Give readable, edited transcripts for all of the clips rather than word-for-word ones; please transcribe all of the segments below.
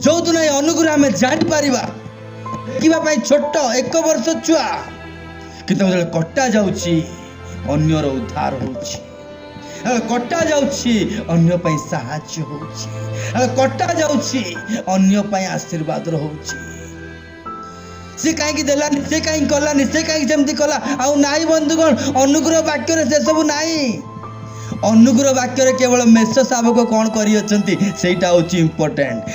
जो दिन ये अनुग्रह आम जापर देखा छोट 1 वर्ष छुआ कि कटा जाऊँगी अन्यर उद्धार होची, कटा जाऊँगी अन्य साहाय्य होची, कटा जाऊँगी अन्य आशीर्वाद होची। सी कहीं देलानी, से कहीं कलानी, से कहीं जमती कला आउ नाई बंधुगण अनुग्रह वाक्य से सब नाई। अनुग्रह वाक्य केवल मेष शावक कौन करा हूँ इम्पोर्टेंट।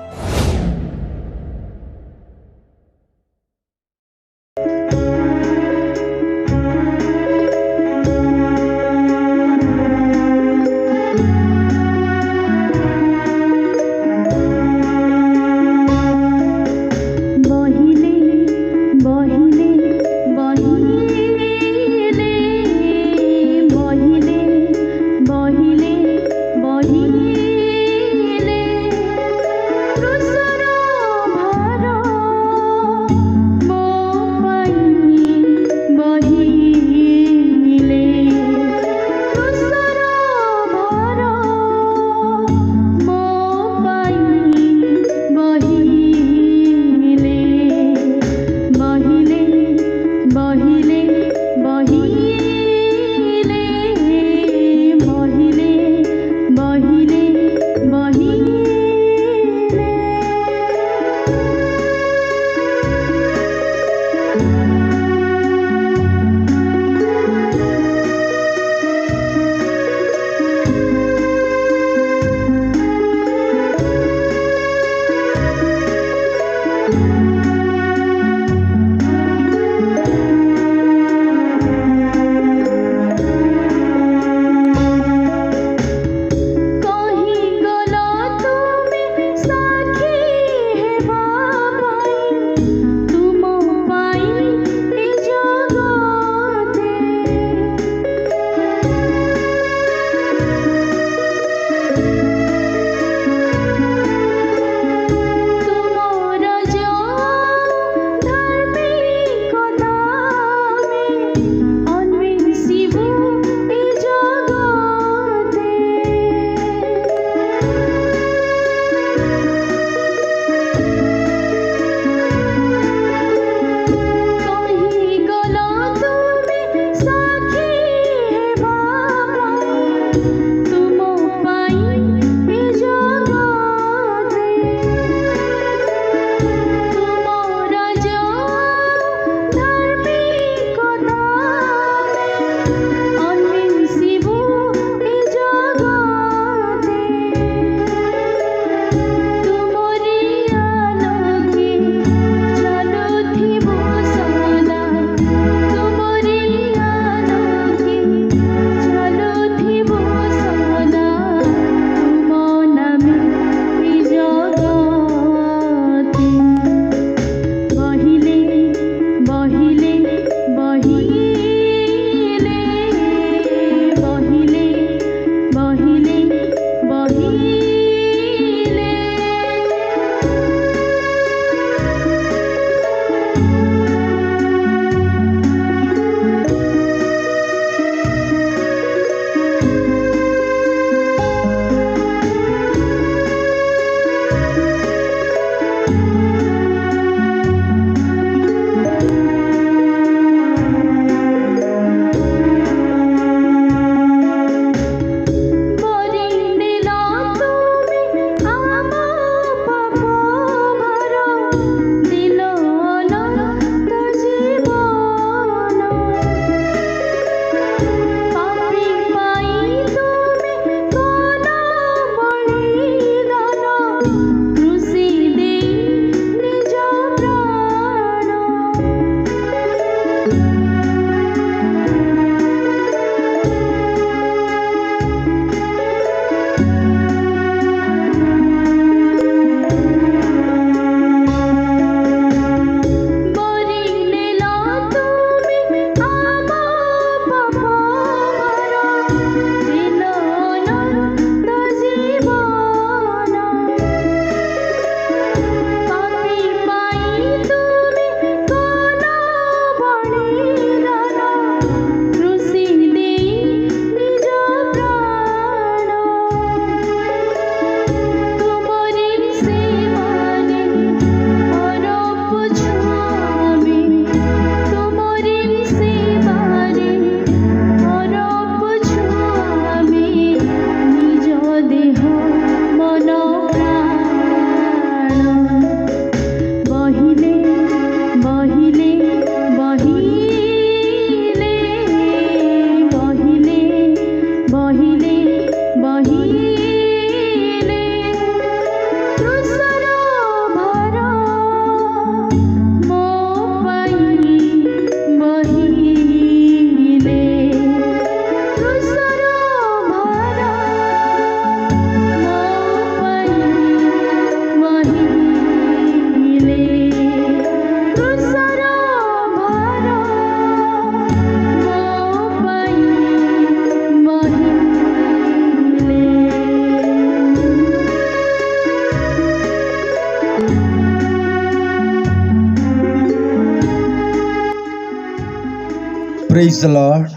Praise the Lord.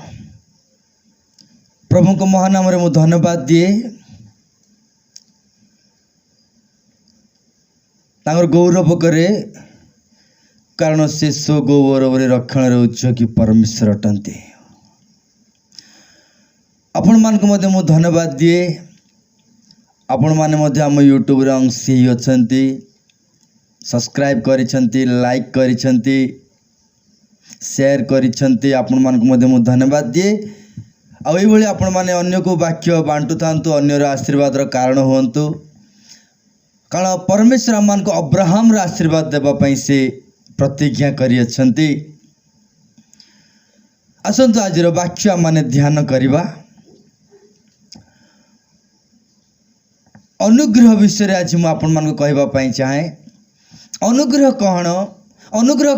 प्रभु को महानाम रे मु धन्यवाद दिए तांगर गौरव करे कारण से सो गौरव रक्षण उच्च कि परमेश्वर अटंती। आपण मान को मु धन्यवाद दिए आपण माने आम यूट्यूब अंश ही अच्छी सब्सक्राइब करिसेंती लाइक करिसेंती शेयर करिसेंती आपण मान को मु धन्यवाद दिए। आउ ये भली आपण माने अन्य को वाक्य बांटू थांतु अन्यर आशीर्वाद रो कारण होंतु कारण परमेश्वर आम को अब्राहम रो आशीर्वाद देबा पई से प्रतिज्ञा करि अछंती। आसंतु आज रो वाक्य माने ध्यान करिबा। अनुग्रह विषय आज मु आपण मान को कहबा पई चाहे अनुग्रह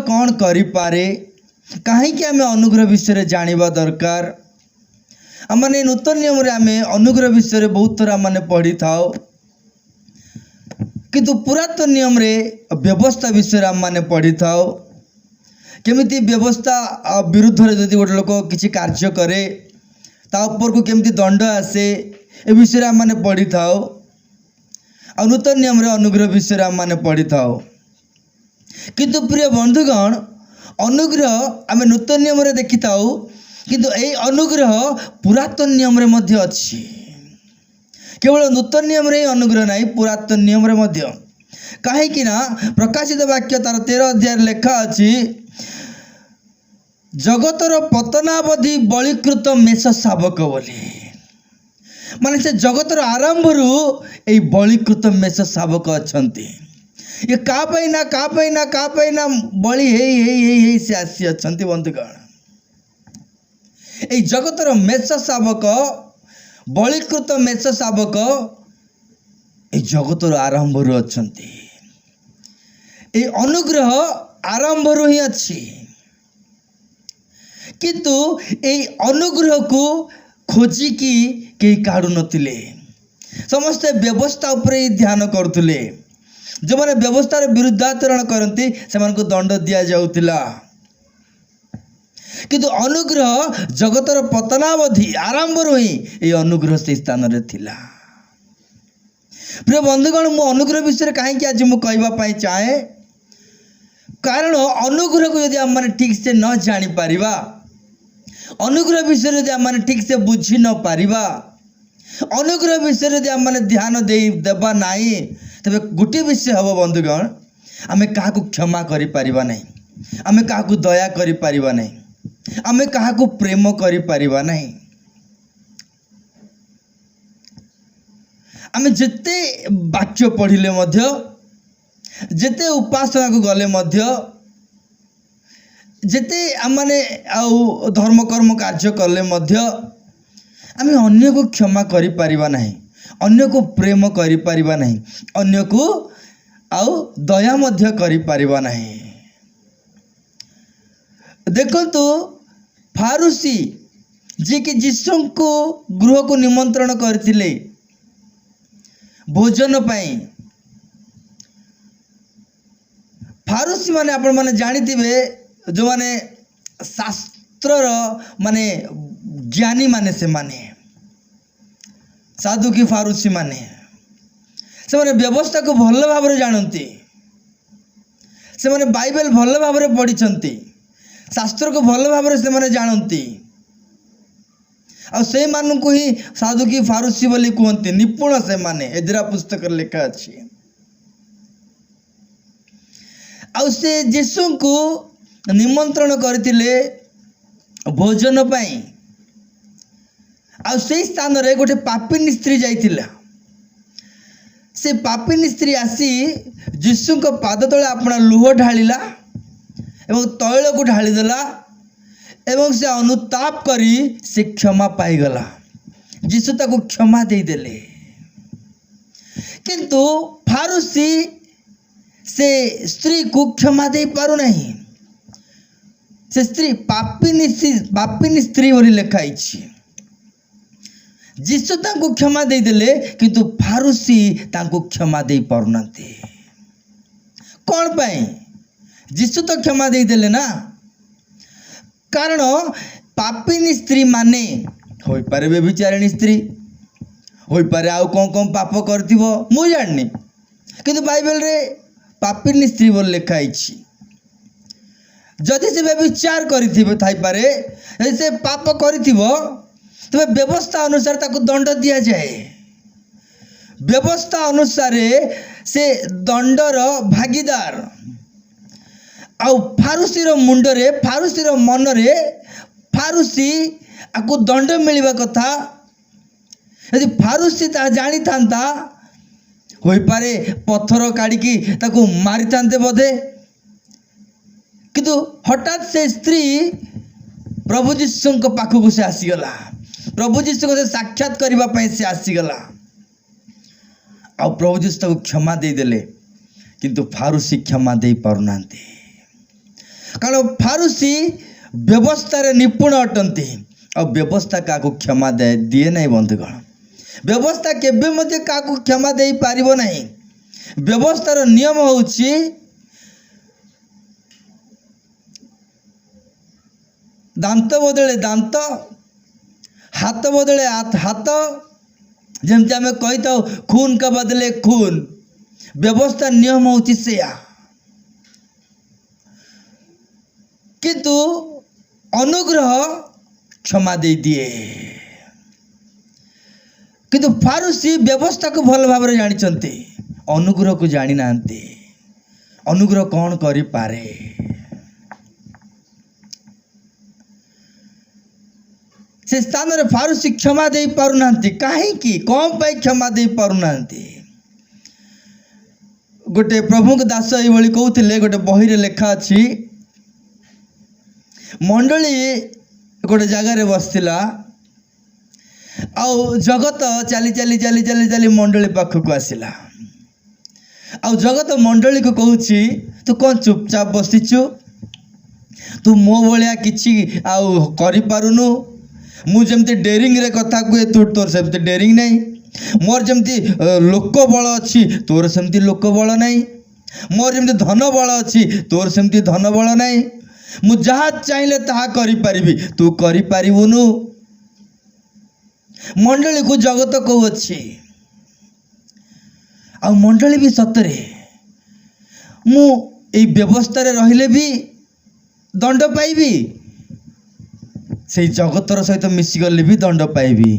कौन करि पारे कहीं कि आम अनुग्रह विषय जानिबा दरकार। आमने नूतन नियम रे आम अनुग्रह विषय बहुत थर आम पढ़ी था किंतु पुरातन नियम रे व्यवस्था विषय आम पढ़ी था केमिति व्यवस्था विरुद्ध रे यदि गोटे लोक किसी कार्य करे ता ऊपर को केमिति दंड आसे ए विषय आम पढ़ी था। नूतन नियम रे अनुग्रह विषय आम पढ़ी था किंतु प्रिय बंधुगण अनुग्रह आम नूतन नियम रे देखि था किंतु ए अनुग्रह पुरातन नियम रे मध्य अछि। केवल नूतन नियम रे अनुग्रह नहीं पुरातन नियम रे मध्य कहीं कि ना प्रकाशित वाक्य तार 13 अध्याय लेखा अछि जगतर पतनावधि बलिकृत मेष शावक बोली माने से जगतर आरंभ रु ए बलिकृत मेष शावक अछंती। ये का पाइना बली हे से आसी अछंती बंधुगण। ए जगतर मेष शावक बलिकृत मेष शावक ए जगतर आरंभ रु अछंती। ए अनुग्रह आरंभ रु ही अछि किंतु ए अनुग्रह को खोजी की केही काढु नथिले समस्ते व्यवस्था उपरे ध्यान करथुले। जो माने व्यवस्था रे विरुद्धाचरण करती से दंड दिया जाउतिला किंतु अनुग्रह जगतर पतनावधि आरंभ रु ही ए अनुग्रह से स्थान रे थिला। प्रिय बंधुगण मु अनुग्रह विषय कहीं आज मु कहबा पई चाहे कारण अनुग्रह को यदि हम ठीक से न जानी पारिबा अनुग्रह विषय यदि हम ठीक से बुझी न पारिबा अनुग्रह विषय यदि हम ध्यान देबा नहीं तबे गोटे विषय हम बंधुगण आम क्या क्षमा करि पारिबा नहीं आम क्या दया करि पारिबा नहीं आम क्या प्रेम करि पारिबा नहीं। आम जेते वाक्य पढ़िले मध्य जेते उपासना को गले मध्य जेते आमने आउ धर्म कर्म कार्य कले मध्य आम अन्य को क्षमा करि पारिबा नहीं अन्य को प्रेम करि पारिबा नहीं अन्य को आउ दया मध्य करि पारिबा नहीं। देखंतु फारूसी जे कि यीशु को गृह को निमंत्रण करथिले भोजन पाई फारूसी माने आपण माने जानिथिबे जो माने शास्त्र माने ज्ञानी माने से माने साधु की फारूसी माने से माने व्यवस्था को भल भाव जानती से माने बाइबल भल भाव पढ़ी शास्त्र को भल भाव से माने जानती से मान को ही साधु की फारूसी बोली कहते निपुण से माने एजरा पुस्तक लिखा अच्छी से यीशु को निमंत्रण करथिले भोजन पाई से स्थान रे गोटे पापिनी स्त्री जाइथिला से पापिनी स्त्री आसी यीशु को पाद तले अपना लुह ढालिला एवं तैल को ढाली देला एवं से अनुताप करी से क्षमा पाईगला यीशु ताको क्षमा दे देले किंतु फारूसी से स्त्री को क्षमा दे पारु नहीं से स्त्री पापिनी स्त्री बोली लिखाई यीशु ताको क्षमा दे देले किंतु फारूसी ताको क्षमा दे पारुनांती कौन पाई यीशु तो क्षमा दे देले ना कारण पापिनी स्त्री माने होई पारे व्यभिचारिणी स्त्री होई पारे आउ कौन कौन पाप करथिबो मु जाननी किंतु बाइबल रे पापिनी स्त्री बोल लिखा है। जदि से व्यभिचार करिथिबो थाई पारे से पाप करिथिबो तबे व्यवस्था अनुसार ताको दंड दिया जाए। व्यवस्था अनुसार से दंडर भागीदार आउ फारुसीर मुंडरे फारुसीर मनरे फारुसी आकु दंड मिलवा कथा यदि फारुसी ता जानी थांता होई पारे पत्थर काढ़ी ताकू मारी थांते बोधे किंतु हठात से स्त्री प्रभु जीशु पाखक से आसीगला प्रभु जीशु को साक्षात करने से आसीगला आ प्रभु जीशु ताको क्षमा दे देले किंतु फारुसी क्षमा दे पारुना कारण फारुसी व्यवस्था रे निपुण अटंती और व्यवस्था का क्षमा दे दिए नहीं बंधुगण व्यवस्था केबे मते का क्षमा दे पारिबो नहीं। व्यवस्थार नियम होउची दांत बदले दांत हाथ बदले हाथ जमती आम कही था खून का बदले खून व्यवस्था नियम होउची सेया किंतु अनुग्रह क्षमा दे दिए किंतु फारुसी व्यवस्था को भल भाव जानी अनुग्रह को जानी ना अनुग्रह कौन करि पारे से स्थान रे फारुसी क्षमा दे पारुना कहीं कौन पाई क्षमा दे पारुना गोटे प्रभु दास ये कहते गोटे बही रे लेखा अच्छी मंडली गोटे जगार बसला आउ जगत चली चली चली चली चली मंडली पाखक आसला आउ जगत मंडली को कहूँ तू कौन चुपचाप बसीचु तू मो भाया किसी आउ करिपारुनु मु जमती डेरिंग रे कथा कहे तू तोर सेमती डेरिंग नहीं मोर जमती लोक बल अच्छी तोर सेमती लोक बल नहीं मोर जमती धन बल अच्छी तोर सेमती धन बल नहीं मु जहाँ चाहिए ताहा करि परिबी तू करि परिबुनु मंडली को जगत कहू अच्छी आ मंडली भी सतरे मु ए व्यवस्था रे रहिले भी दंड पाइबी से जगतर सहित मिसीगले भी दंड पाइबी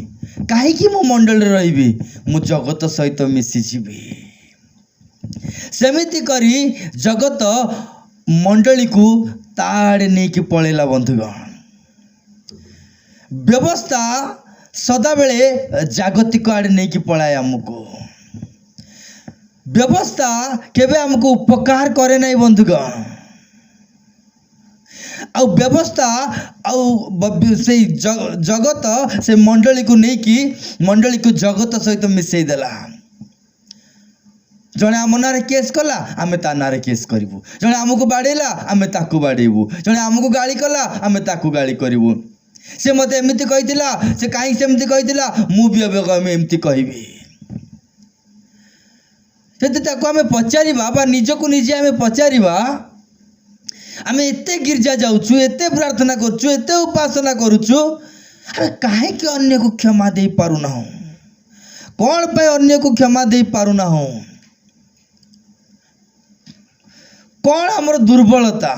कहीं मु मंडल रही मु जगत सहित मिसीजी सेमिति करी जगत मंडली को ताड़े नहीं कि पड़ेला बंधुगण व्यवस्था सदा बेले जागतिक आड़े नहीं कि पलाए आमको व्यवस्था केबे हमको उपकार करे नहीं बंधुगण आ व्यवस्था से जगत से मंडली को नहीं कि मंडली को जगत सहित मिसई देला जड़े आम ना केस कला आम ता ना केस करूँ जड़े आमको बाड़ेला आम ताकू बाड़ेबू जड़े आमको गाड़ी कला आम ताकू गाड़ी करूँ से मत एमती कही से कहीं सेमती कही मु भी एमती कहबी आम पचारा निजक निजे आम पचारा आम एत गिर्जा जाऊँ एत प्रार्थना करुचु एत उपासना करुचु आम कहीं अन्य को क्षमा दे पारुना कौन पे अन्य को क्षमा दे पारुना कौन आमर दुर्बलता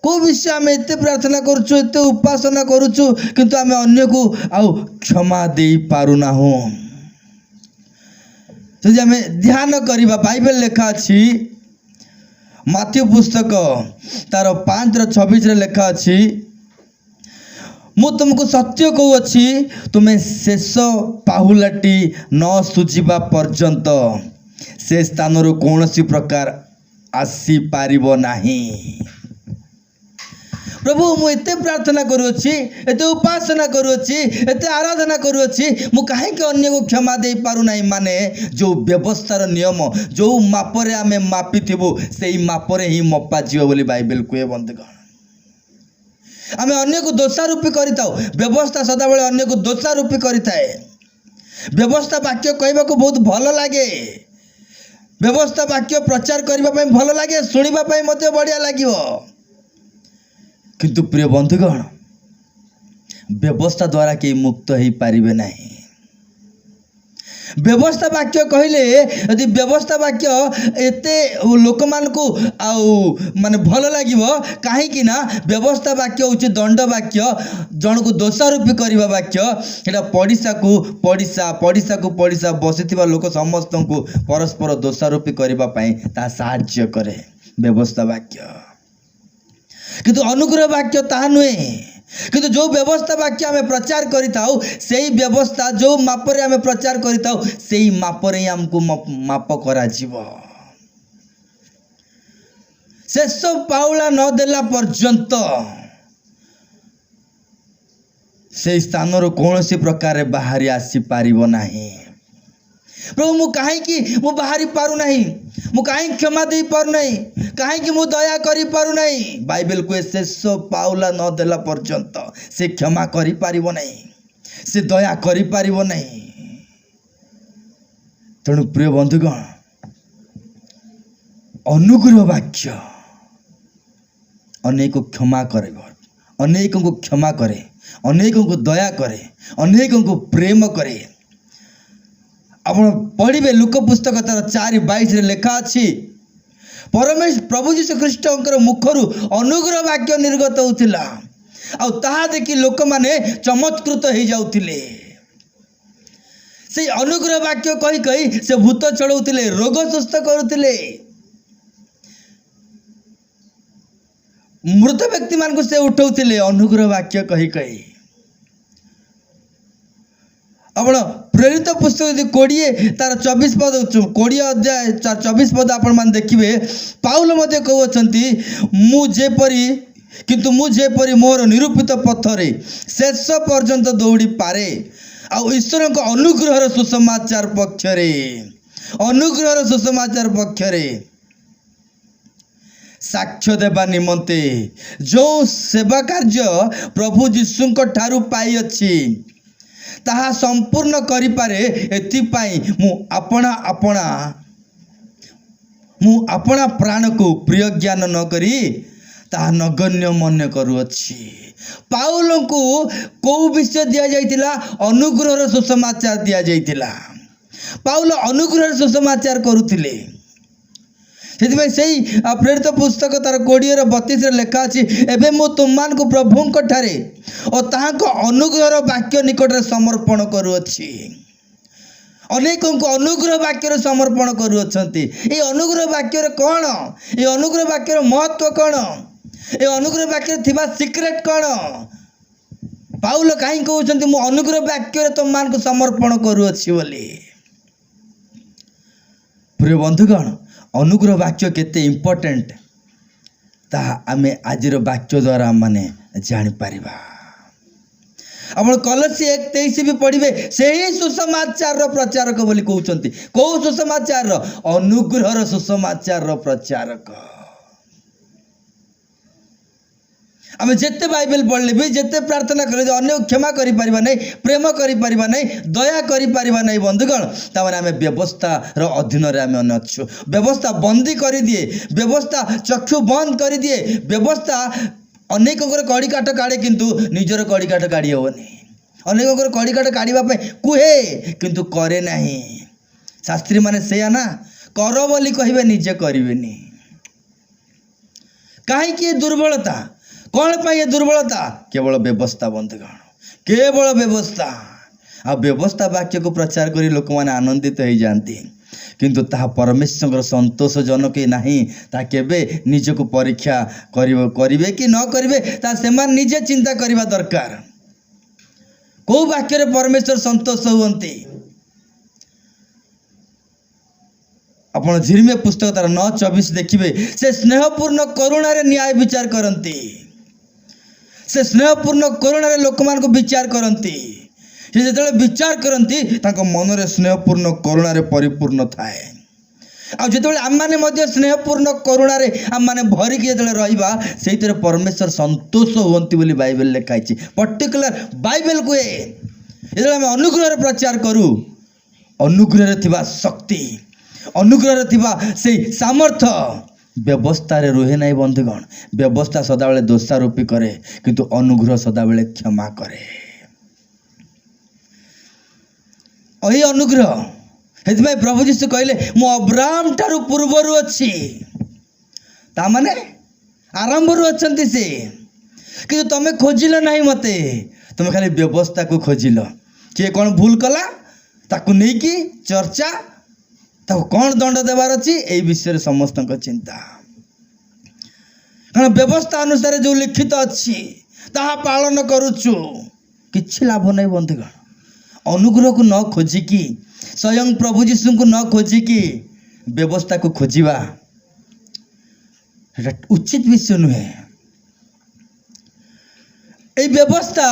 को विषय आम एत प्रार्थना करुचु एत उपासना करुचु किंतु आम अन्य को आउ क्षमा दे पारुना जदि आम ध्यान करवा बाइबल लेखा अच्छी माथ्यू पुस्तक तार 5:26 लेखा अच्छी मु तुमको सत्य कहू अच्छी तुम्हें शेष पाहुलाटी न सुझिबा पर्यंत से स्थान कौन प्रकार आसी पारिबो नाही। प्रभु मु एते प्रार्थना करुच्छी एते उपासना करुच्छी एते आराधना करुच्छी मु कहीं अन्य को क्षमा दे पारु नहीं माने जो व्यवस्थार नियम जो मापरे आमे मापी थिबु सेही मापरे ही मपा जीव बोली बाइबल कहे बंधुगण आमे अन्य को दोषारोपी करिताउ व्यवस्था सदाबेले अन्य को दोषारोपी करिताए व्यवस्था वाक्य कहबा को बहुत भल लागे व्यवस्था वाक्य प्रचार करबा पई भल लागे सुनिबा पई मते बढ़िया लागिवो किंतु प्रिय बंधुगण व्यवस्था द्वारा केही मुक्त हो पारिबे नहीं। व्यवस्था वाक्य कहले यदि व्यवस्था वाक्य एते लोक मानकु आउ माने भल लागिवो काहेकि ना व्यवस्था वाक्य होची दंड वाक्य जणको दोषारोपी करबा वाक्य एटा पड़िसा को पड़िसा बसिथिबा लोक समस्त को परस्पर दोषारोपी करबा पई ता सहाय्य करे व्यवस्था वाक्य। किंतु अनुग्रह वाक्य ता नुहे। किंतु जो व्यवस्था वाक्य आम प्रचार करिताउ सेही व्यवस्था जो मापरे आम प्रचार करिताउ सेही मापरे हमको माप करा जीवो। शेष पाउला न देला पर्यंत से स्थान रो कौनसी प्रकार बाहरी आसी पारिबो नाही। प्रभु मु कहीं मु बाहरी पारु नहीं, मु कहीं क्षमा दे पारु नहीं, कहीं मु दया करी पारु नहीं। बाइबल को शेष पाउला न देला पर्यंत से क्षमा करी पारिबो नहीं, से दया करी पारिबो नहीं। तेणु प्रिय बंधुगण अनुग्रह वाक्य अनेक क्षमा करे, अनेक को क्षमा करे, अनेक को दया करे, अनेक को प्रेम करे। आपण पढ़िबे लुक पुस्तक तार 4:22 रे लिखा अछि परमेश्वर प्रभु जीशु ख्रीष्टंकर मुखरु अनुग्रह वाक्य निर्गत होतिला आ ताहा देखि लोक माने चमत्कृत हो जाउतिले। से अनुग्रह वाक्य कहि कहि से भूत चढ़ौतिले, रोग सुस्थ करुतिले, मृत व्यक्ति मान को से उठौतिले अनुग्रह वाक्य कहि कहि। आपण प्रेरित पुस्तक यदि 20 तार 24 पद 20 अध्याय 24 पद आपण मान देखिबे पाउल मते कहउछंती मु जेपरी मोर निरूपित पथरे शेष पर्यंत दौड़ी पारे आ ईश्वर को अनुग्रह सुसमाचार पक्षरे साक्ष्य देवा निमंते जो सेवा कार्य प्रभु जीशु ठारू पाई अछि ताहा संपूर्ण करि पारे। एथिपाई मु अपना प्राण को प्रिय ज्ञान न करी ताहा नगण्य मन करुअछि। पाउल को को विषय दिया जाइतिला अनुग्रह सुसमाचार दिया जाइतिला। पाउल अनुग्रह सुसमाचार करुथिले। सेथिबाई सेही प्रेरित पुस्तक तार 20:32 रे लिखा अछि एबे मु तुमान को प्रभुंक ठारे और ताहाको अनुग्रह वाक्य निकट रे समर्पण करुअछि। अनेकों को अनुग्रह वाक्य रे समर्पण करुअछंती। ए अनुग्रह वाक्य रे कोन, ए अनुग्रह वाक्य रे महत्व कोन, ए अनुग्रह वाक्य रे थिबा सीक्रेट कोन। पाउल काहे कहउछंती मु अनुग्रह वाक्य रे तुमान को समर्पण करुअछि बोली। प्रिय बंधुगण अनुग्रह वाक्य केते इम्पोर्टेंट ताहा आमे आजिर वाक्य द्वारा माने जानि परिबा। आपण कलसी 1:23 भी पढ़िबे सेही सुसमाचार रो प्रचारक बोली कहउछंती। को सुसमाचार रो अनुग्रह रो सुसमाचार रो प्रचारक। आमे जेते बाइबल पढ़ले भी जेते प्रार्थना करे अन्य क्षमा करि परिबा नै, प्रेम करि परिबा नै, दया करि परिबा नै बंधुगण ता माने आमे व्यवस्था रो अधीन रे आमे अनछु। व्यवस्था बंदी करि दिए, व्यवस्था चक्षु बंद करि दिए, व्यवस्था अनेक कड़ी काट काढ़े किंतु निजर कड़ी काट काढ़ी हेनी। अनेक कड़ी काट काढ़ा कुहे किंतु करे नाही। शास्त्री माने सेया ना कर बोली कहिबे निजे करिवेनी। काहे कि दुर्बलता कौन पाए दुर्बलता केवल व्यवस्था बंधुगण, केवल व्यवस्था। आ व्यवस्था वाक्य को प्रचार करी लोक माने आनंदित हो जाती किंतु ताहा परमेश्वर संतोषजनक नहीं। ता केबे निजको परीक्षा करिवे कि न करिवे ता सेमान निजे चिंता करिबा दरकार। को वाक्य रे परमेश्वर संतोष हुंती। आपण झिरमे पुस्तक तार 9:24 देखिबे से स्नेहपूर्ण करुणा रे न्याय विचार करंती। से स्नेहपूर्ण करुणा रे लोक मान को विचार करंती। से जेतले विचार करंती ताको मन रे स्नेहपूर्ण करुणा रे परिपूर्ण थाए। आ जेतले आम माने मध्ये स्नेहपूर्ण करुणा रे आम माने भरी के जेतले रहिबा सेहितरे परमेश्वर संतोष होंती बोली बाइबल लिखाइछि। पर्टिकुलर बाइबल को जेतले हम अनुग्रह रे प्रचार करू, अनुग्रह रे थिबा शक्ति, अनुग्रह रे थिबा से सामर्थ्य व्यवस्था रे रुहे नहीं बंधुगण। व्यवस्था सदाबेले दोषारोपी करे किंतु अनुग्रह सदाबेले क्षमा करे। यही अनुग्रह से प्रभु जीशु कहले मु अब्राहम ठारू पूर्वर अच्छी ताने आरंभ अच्छा से कि तुम खोजिल ना मते तुम खाली व्यवस्था को खोजिल किए कौन भूल कला ताकू नहीं कि चर्चा ताकू कौन दंड देवार अच्छी यही विषय समस्त चिंता कारण व्यवस्था अनुसार जो लिखित अच्छी ताहा पालन करुचु किछि लाभ नहीं बंधुगण अनुग्रह को न खोजिकी स्वयं प्रभु जीशु को न खोजिकी व्यवस्था को खोजिबा उचित विषय नुहे ए व्यवस्था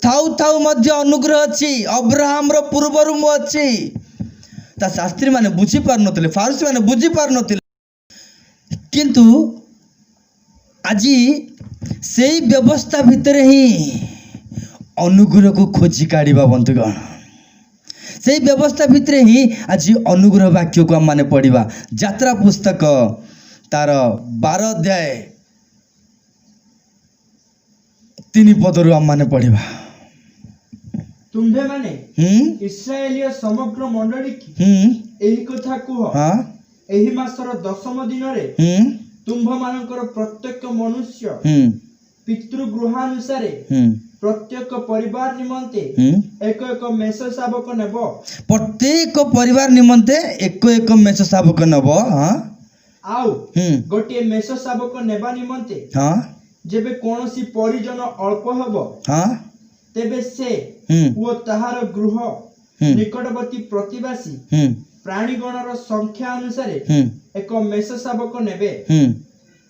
थाउ थाउ मध्य अनुग्रह अच्छी अब्राहम रो पूर्वर मु अच्छी ता शास्त्री माने बुझी पार नथिले फारसी माने बुझी पार नथिले किंतु आज से व्यवस्था भितर ही अनुग्रह को खोजी काढ़ा बंधुगण से व्यवस्था भितर ही आज अनुग्रह वाक्य को आम माने पढ़ा यात्रा पुस्तक तार 12 अध्याय 3 पदरु आम माने पढ़ा तुम्भे माने इस्राएलिया समग्र मंडली की एही कथा कुह एही मासर 10म दिन रे तुम्भ मानकर प्रत्येक मनुष्य पितृगृहानुसारे प्रत्येक परिवार निमंते एक एक मेष शावक नेब प्रत्येक परिवार निमंते एक एक मेष शावक नेब आउ गोटे मेष शावक नेबा निमंते जेबे कोनोसी परिजन अल्प हबो तेबे से वो ताहार गृह निकटवर्ती प्रतिवासी प्राणीगणर संख्या अनुसारे एक मेष शावक नेबे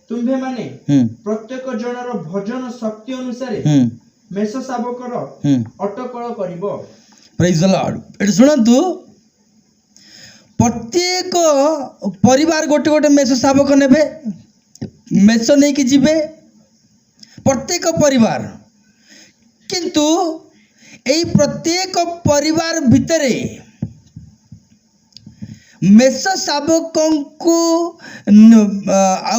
तुम्भे माने प्रत्येक जनर भजन शक्ति अनुसारे मेष शावकर अटकल करिवो। Praise the Lord. एट सुनंतु प्रत्येक परिवार गोटे गोटे मेष शावक नेबे मेष नहीं कि जीवे प्रत्येक परिवार किंतु एई प्रत्येक परिवार भितरे मेष शावक को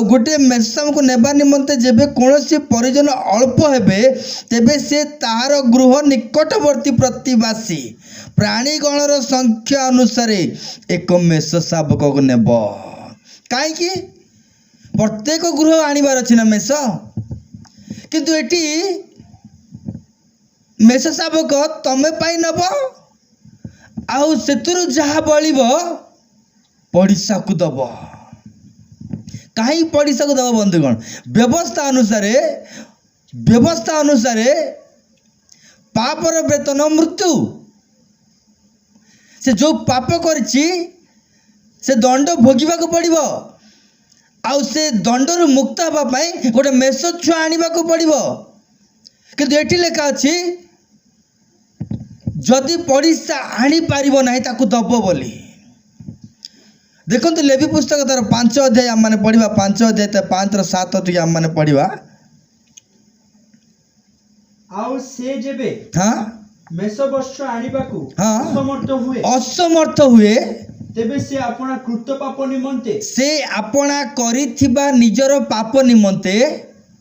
गोटे मेष शावक नेबा निमंते जेबे कोनोसी परिजन अल्प हेबे तेबे से तार गृह निकटवर्ती प्रतिवासी प्राणीगणर संख्या अनुसार एक मेष शावक को नेब कहीं प्रत्येक गृह आणबार अच्छी ना मेष किंतु एटी मेष शावक तमे पाई नब आउ सेतुरु जहा बलिबो पड़िशा को दब कहीं पड़िशा को दब बंधुगण व्यवस्था अनुसार पापर वेतन मृत्यु से जो पाप करछि से दंड भोगिबा को पड़िबो आउ से दंडरु मुक्त हबा पई गोटे मेष छुआ आनिबा को पड़िबो किंतु एठी लेखा अछि जदि पड़िशा आनी पारिबो नाही ताकू दब बोली देखो लेवी पुस्तक तार 5 अध्याय आम मैंने पढ़ा 5 अध्याय 5 ରୁ 7 टी आम मैंने पढ़ा आउ से जेबे मेष वर्ष आनिबाकू असमर्थ हुए तेबे से अपना कृत पाप निमंते से अपना करिथिबा निजर पाप निमंते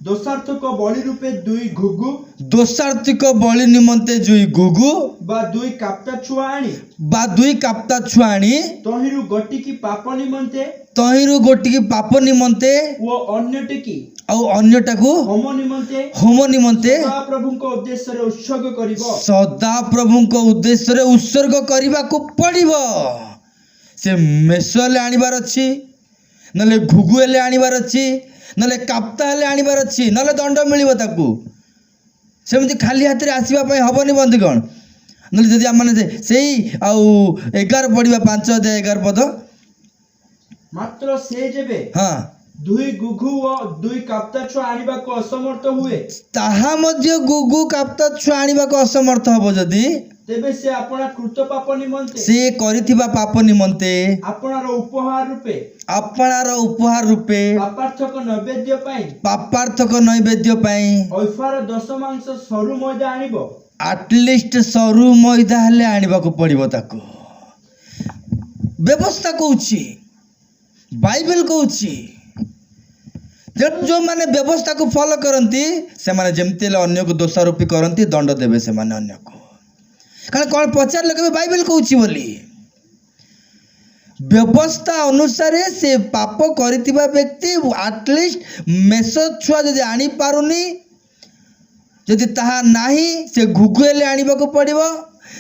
दोषार्थक बलि रूपे 2 घुघु दोषार्थिक बलि निमंते 2 घुघु बा 2 काप्ता छुआ आनी तहिरु गोटी की पाप निमंते वो अन्यटिकी और अन्यटाकू होम निमंते सदा प्रभु को उद्देश्य रे उत्सर्ग करने को पड़िबो से मेष ले आनिबार अच्छी नले घुघु ले आनिबार अच्छी नले काप्ता ले आनिबार अच्छी नले दंड मिलिबो ताकू सेमती खाली हाथ रे आसीबा पई हबनी बंधुगण नले जदि आम माने सेई आउ 11 पढ़िबा 5 अध्याय 11 पद मात्र से जेबे 2 गुगु और 2 काप्ता छु आनिबा को असमर्थ हुए ताहा मध्य गुगु काप्ता छु आनिबा को असमर्थ हबो जदि तेबे से अपना कृत पाप निमंते से करिथिबा पाप निमंते अपनार उपहार रूपे पापार्थक नैवेद्य पाई ओफार दशमांश सरू मैदा आनिबो एटलिस्ट सरू मैदा हेले आनिबा को पड़िबो ताको व्यवस्था कहूची बाइबल कहूची जो माने व्यवस्था को फॉलो करती से माने जेमती अन्य को दोषारोपी करती दंड देवे से माने अन्य को कारण कौन पचार लोग बाइबल कहूँ बोली व्यवस्था अनुसार से पाप करिथिबा व्यक्ति आटलिस्ट मेष छुआ जदि आनी पारुनी जदि ताहा नाही से घुघु हेले आनिबाकू पड़िबो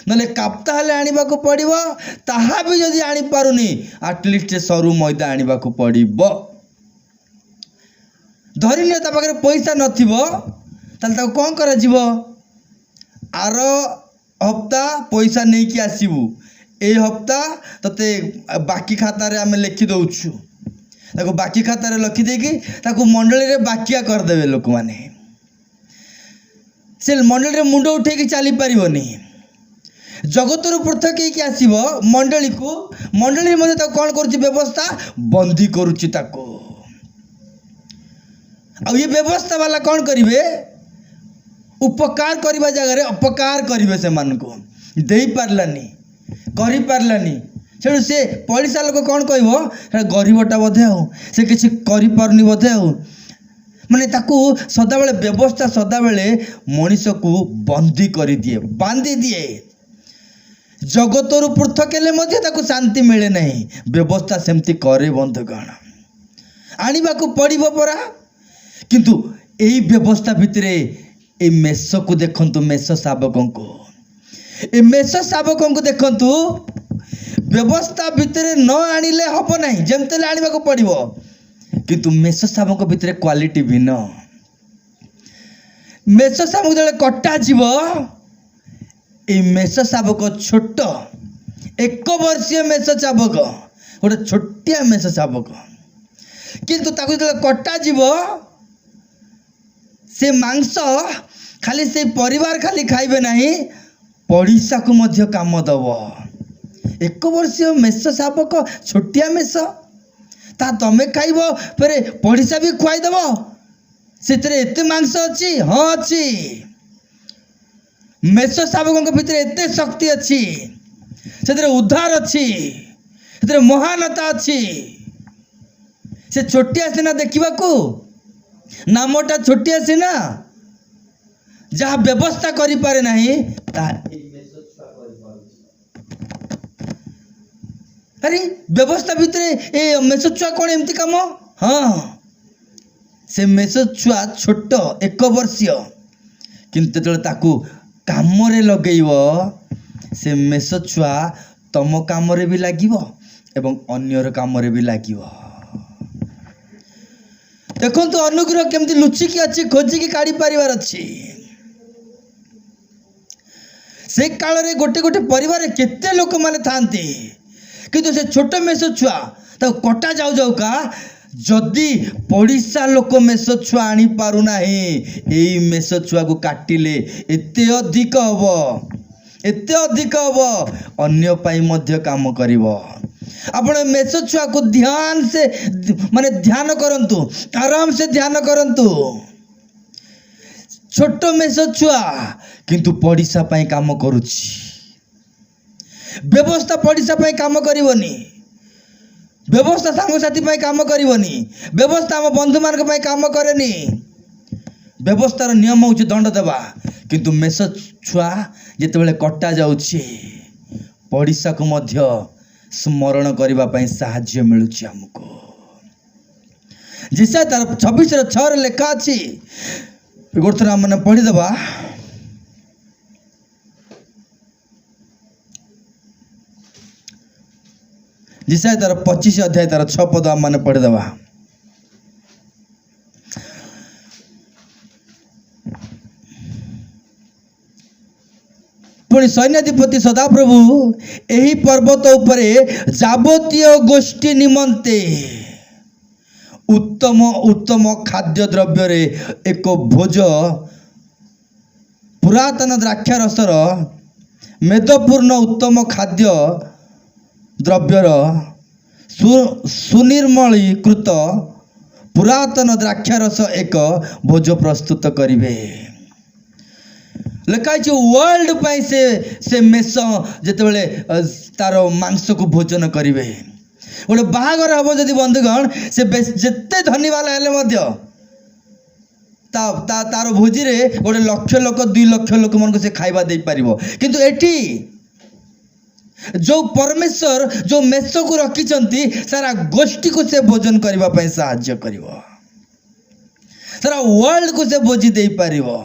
नले काप्ता हेले आनिबाकू पड़िबो ताहा भी जदि आनी पारुनी आटलिस्ट सरू मैदा आनिबाकू पड़िबो धरिनियो ता पाखरे पैसा नथिबो ताले ताको कोन करा जिवो आर हप्ता पैसा नहीं कि आसीबू ए हप्ता तते बाकी खाता रे आमे लिखि दउछु ताको बाकी खाता रे लिखि देकी ताको मंडली रे बाकिया कर देबे लोक माने से मंडली रे मुंडो उठे की चली परिबोनी जगतर पृथक कि आसीबो मंडली को मंडली मध्ये ताको कोन करूची व्यवस्था बंदी करूची ताको आ ये व्यवस्था वाला कोन करिवे उपकार करबा जगह रे अपकार करिवे से मान को देई पारलानी करि पारलानी सेडू से पड़िसा लोक कौन कहबो गरीबटा बोधे हो से किसी करि पारुनी बोधे हो माने ताकू सदा बेले व्यवस्था सदा बेले मनीष को बंदी करि दिए बांधी दिए जगतरु पृथक हेले मध्ये ताकू शांति मिले नहीं व्यवस्था सेमती करे बंधुगण आनिबा को पड़िबो परा किंतु एई व्यवस्था भितरे ए मेष को देखंतु मेष शावकों को ए मेष शावकों को देखंतु व्यवस्था भितर न आनिले हब नहीं जमते आनिबा को पड़िबो किंतु मेष शावक भितर क्वालिटी भिन्न मेष शावक जले कटा जीव ए मेष शावक छोट 1 वर्षीय मेष शावक गोटे छोटिया मेष शावक किंतु ताकू जले कटा जीव से मांस खाली से परिवार खाली खाइबे नहीं पड़िशा को मध्य काम दब 1 वर्षीय मेष शावक छोटिया मेष ता तमें खाइब फेरे पड़िशा भी खुआई दब से एते मांस अच्छी हाँ अच्छी मेष शावकों भितर एते शक्ति अच्छी से उद्धार अच्छी से महानता अच्छी से छोटिया सिना देखा को नामटा छोटिया सिना जहाँ व्यवस्था करि पारे नहीं अरे व्यवस्था भितर ए मेष छुआ कौन एमती काम हाँ से मेष छुआ छोट 1 वर्षीय किंतु जो ताकू काम रे लगेइब से मेष छुआ तम काम रे भी लागिब एवं अन्यर काम रे भी लागिब देखो तो अनुग्रह केमती लुचिकी अच्छी खोजिकी काढ़ी पारिबार अच्छी से काल रे गोटे गोटे परिवार केते लोक माने थांती किंतु से छोट मेष छुआ तो कटा जाऊ जाऊ का जदि पड़िशा लोक मेष छुआ आनी पारु नाही एई मेष छुआ को काटिले एते अधिक हब अन्य पाई मध्य काम करिवो आपण मेष छुआ को ध्यान से माने ध्यान करंतु आराम से ध्यान करंतु छोट मेष छुआ किंतु पड़िशा पाई काम करुची व्यवस्था पड़िशा पाई काम करिवनी व्यवस्था सांगसाथी पाई काम करिवनी व्यवस्था आम बंधु मान पाई काम करेनी व्यवस्थार नियम होची दंड देवा किंतु मेष छुआ जेतेबेले कटा जाउची पड़िशा को मध्य स्मरण करबा पाई साहाय्य मिलुची हमको जिसा तार 26:6 लेखा अछि गोटे थर मैंने पढ़ी देबा जिसा तार 25 अध्याय तार 6 पद मैंने पढ़ी देबा पुणी सैन्याधिपति सदाप्रभु एही पर्वत उपरे जाबतीय गोष्ठी निमंते उत्तम उत्तम खाद्य द्रव्य रे एक भोज पुरातन द्राक्षा रसर मेदपूर्ण उत्तम खाद्य द्रव्यर सुनिर्मलीकृत पुरातन द्राक्षा रस एक भोज प्रस्तुत करिवे लेखाई वर्ल्ड पाई से मेष जितेबले तार मांस को भोजन करिवे गोटे बाहागर हम जदि बंधुगण से जिते धनी वाला हेले तार भोजी रे गोटे लक्ष लोक 2 लक्ष लोक मन को से खाइबा दे पारिबो किंतु एठी जो परमेश्वर जो मेस को रखिचंती सारा गोष्ठी को से भोजन करबा पई सहाय्य करिवो सारा वर्ल्ड को से भोजी दे पारिबो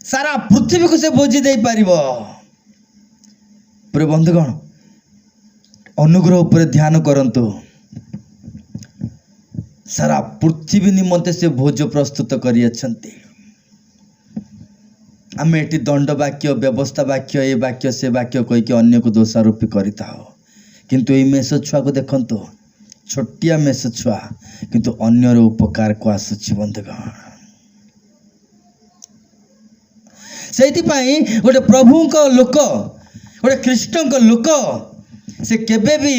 सारा पृथ्वी को से भोजी दे पारिबो। प्रिय बंधुगण अनुग्रह उपर ध्यान करंतु सारा पृथ्वी निमंते से भोज प्रस्तुत करी अछंती आम एटी दंड वाक्य व्यवस्था वाक्य ये वाक्य से वाक्य कही कि अन्य को दोषारोपी करता हो किंतु ये मेष छुआ को देखंतु छोटिया मेष छुआ किंतु अन्यर उपकार को आसुची बंधुगण सेइथिपाई गोटे प्रभु को लोक गोटे ख्रीष्ट को लोक से केबे भी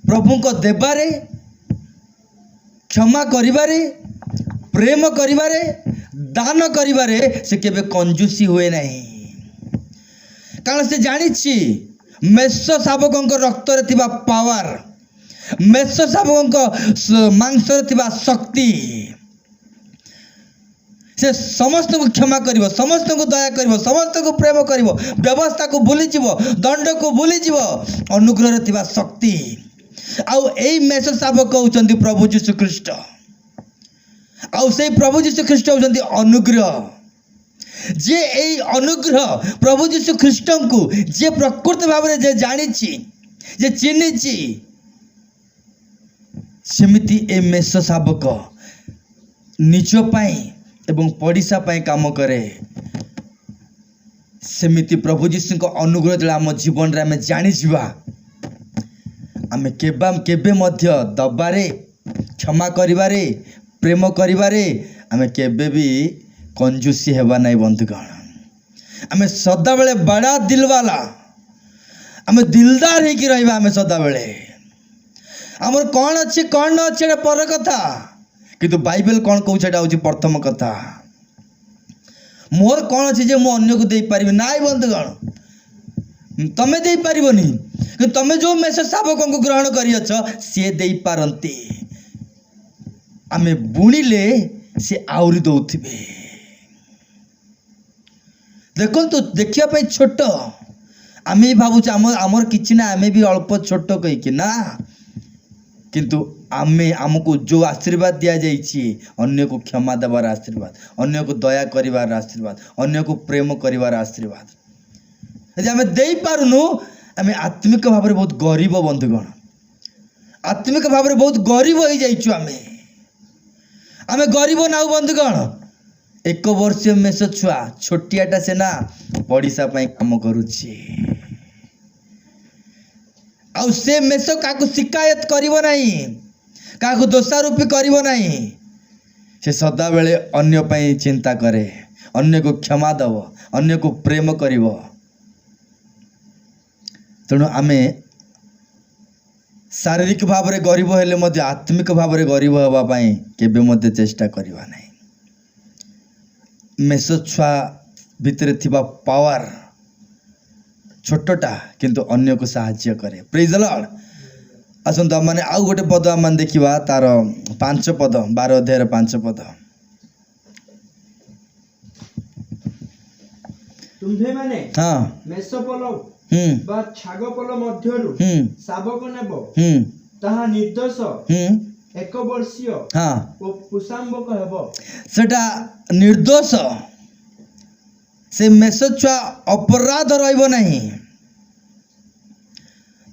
प्रभु को देबारे क्षमा करिबारे प्रेम करिबारे दान करिबारे से केबे कंजूसी हुए नहीं कारण से जानिछि मेष शावकों रक्त रे थिबा पावर मेष शावकों मांस रे थिबा शक्ति से समस्त को क्षमा करिवो समस्त को दया करिवो समस्त को प्रेम करिवो व्यवस्था को भूली जीवो दंड को भूली जीवो अनुग्रह रे थिबा शक्ति आउ एई मेष शावक होचंती प्रभु यीशु ख्रीष्ट आउ से प्रभु यीशु ख्रीष्ट होचंती अनुग्रह जे एई अनुग्रह प्रभु यीशु ख्रीष्ट को जे प्रकृत भाव रे जे जानिछि जे चिन्हिछि सेमिति ए मेष शावक निज पाई एवं पड़िशा पाई काम करे सेमिति प्रभु यीशु को अनुग्रह जला आम जीवन रे आमे जानि जिवा आमे केबे मध्य दबारे क्षमा करिबारे प्रेम करिबारे आमे केबे भी कंजूसी हेबा नहीं बंधुगण आमे सदा बेले बड़ा दिल वाला आमे दिलदार हे कि रहबा आमे सदा बेले हमर कोन अछि कोन न अछि पर कथा किंतु बाइबल कौन कहू छेटा होची प्रथम कथा मोर कौन अछि जे मो अन्य को दे पारिबे नाइ बंधुगण तमे दे पारिबोनी कि तमे जो मेष शावकों को ग्रहण करियछ से दे पारंती आमे बुणिले से आउरी दउथिबे देखो तो देखिया पे छोट आमे भाबुछ हमर किछि ना आमे भी अल्प छोट कहि कि ना किंतु आमे हमको जो आशीर्वाद दिया जाइछि अन्य को क्षमा देवार आशीर्वाद अन्य को दया करिवार आशीर्वाद अन्य को प्रेम करिवार आशीर्वाद यदि आमे देई पारुनु आमे आत्मिक भाव रे बहुत गरीब बंधुगण आत्मिक भाव रे बहुत गरीब हो जाइछु आमे गरीब नाउ बंधुगण 1 वर्ष मेष छुआ छोटियाटा से ना पड़िशा पाई काम करूछि आउ से मेष काकू शिकायत करिवो नहीं काकू दोषारोपी करिवो नहीं से सदा बेले अन्य पाई चिंता करे अन्य को क्षमा दब अन्य को प्रेम करिवो तेणु आमे शारीरिक भाव रे गरीब हेले मध्य आत्मिक भाव रे गरीब हवा पाई केबे मध्य चेष्टा करिवा नहीं मेष छुआ भितरे थिबा पावर छोटटा किंतु अन्य को साहाय्य करे प्रेज द लॉर्ड आसंत माने आउ गोटे पद आम देखिबा तार 5 पद 12 अध्याय 5 पद तुम्भे माने हां मेषपल बा छागपल मध्यरु शावक नेबो ताहा निर्दोष 1 वर्षीय हां ओ पुसाम्बक हेबो सेटा निर्दोष से मेष छुआ अपराध रहिबो नहीं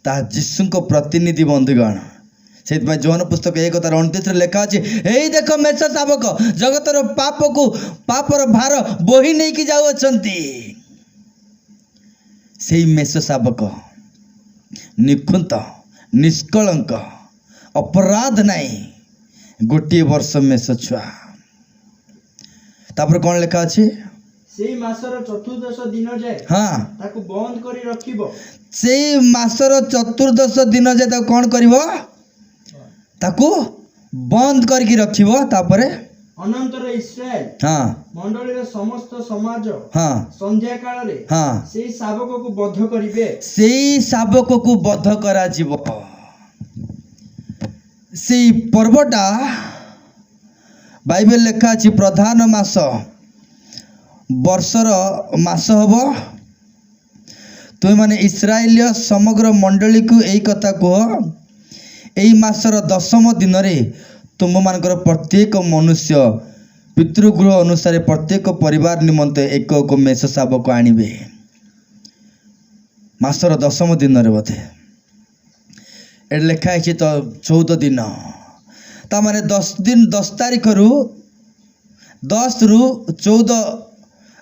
ता यीशु को प्रतिनिधि बंधुगण से जोहन पुस्तक 1:29 लिखा अछि एई देखो मेष शावक जगतर पापर भार बोही नहीं कि जाउ अछंती सेई मेष शावक निखुंत निष्कलंक अपराध नहीं गोटे वर्ष मेष छुआ तापर कोन लिखा अछि सेई मासर चतुर्दश दिन जाय हां ताकू बंद करी रखिबो सेई मासर चतुर्दश दिन जाय ताकू कोन करिवो ताकू बंद करके रखिबो तापरे अनंतर इस्राएल हां मंडली रे समस्त समाज हां संध्या काल रे हां सेई शावक को बद्ध करिवे सेई शावक को बद्ध करा जीवो सेई पर्वटा बाइबल लेखा अछि प्रधान मास वर्षर मास हबो। तुम माने इस्राएल समग्र मंडली को यही कथा कह, यही मासर 10म दिन तुम मानकर प्रत्येक मनुष्य पितृगृह अनुसार प्रत्येक परिवार निमंते एक मेष शावक आणवे। मासर 10म दिन बोधे ये लिखाई तो 14 दिन ताने 10 दिन 10 तारीख रु 10 रु 14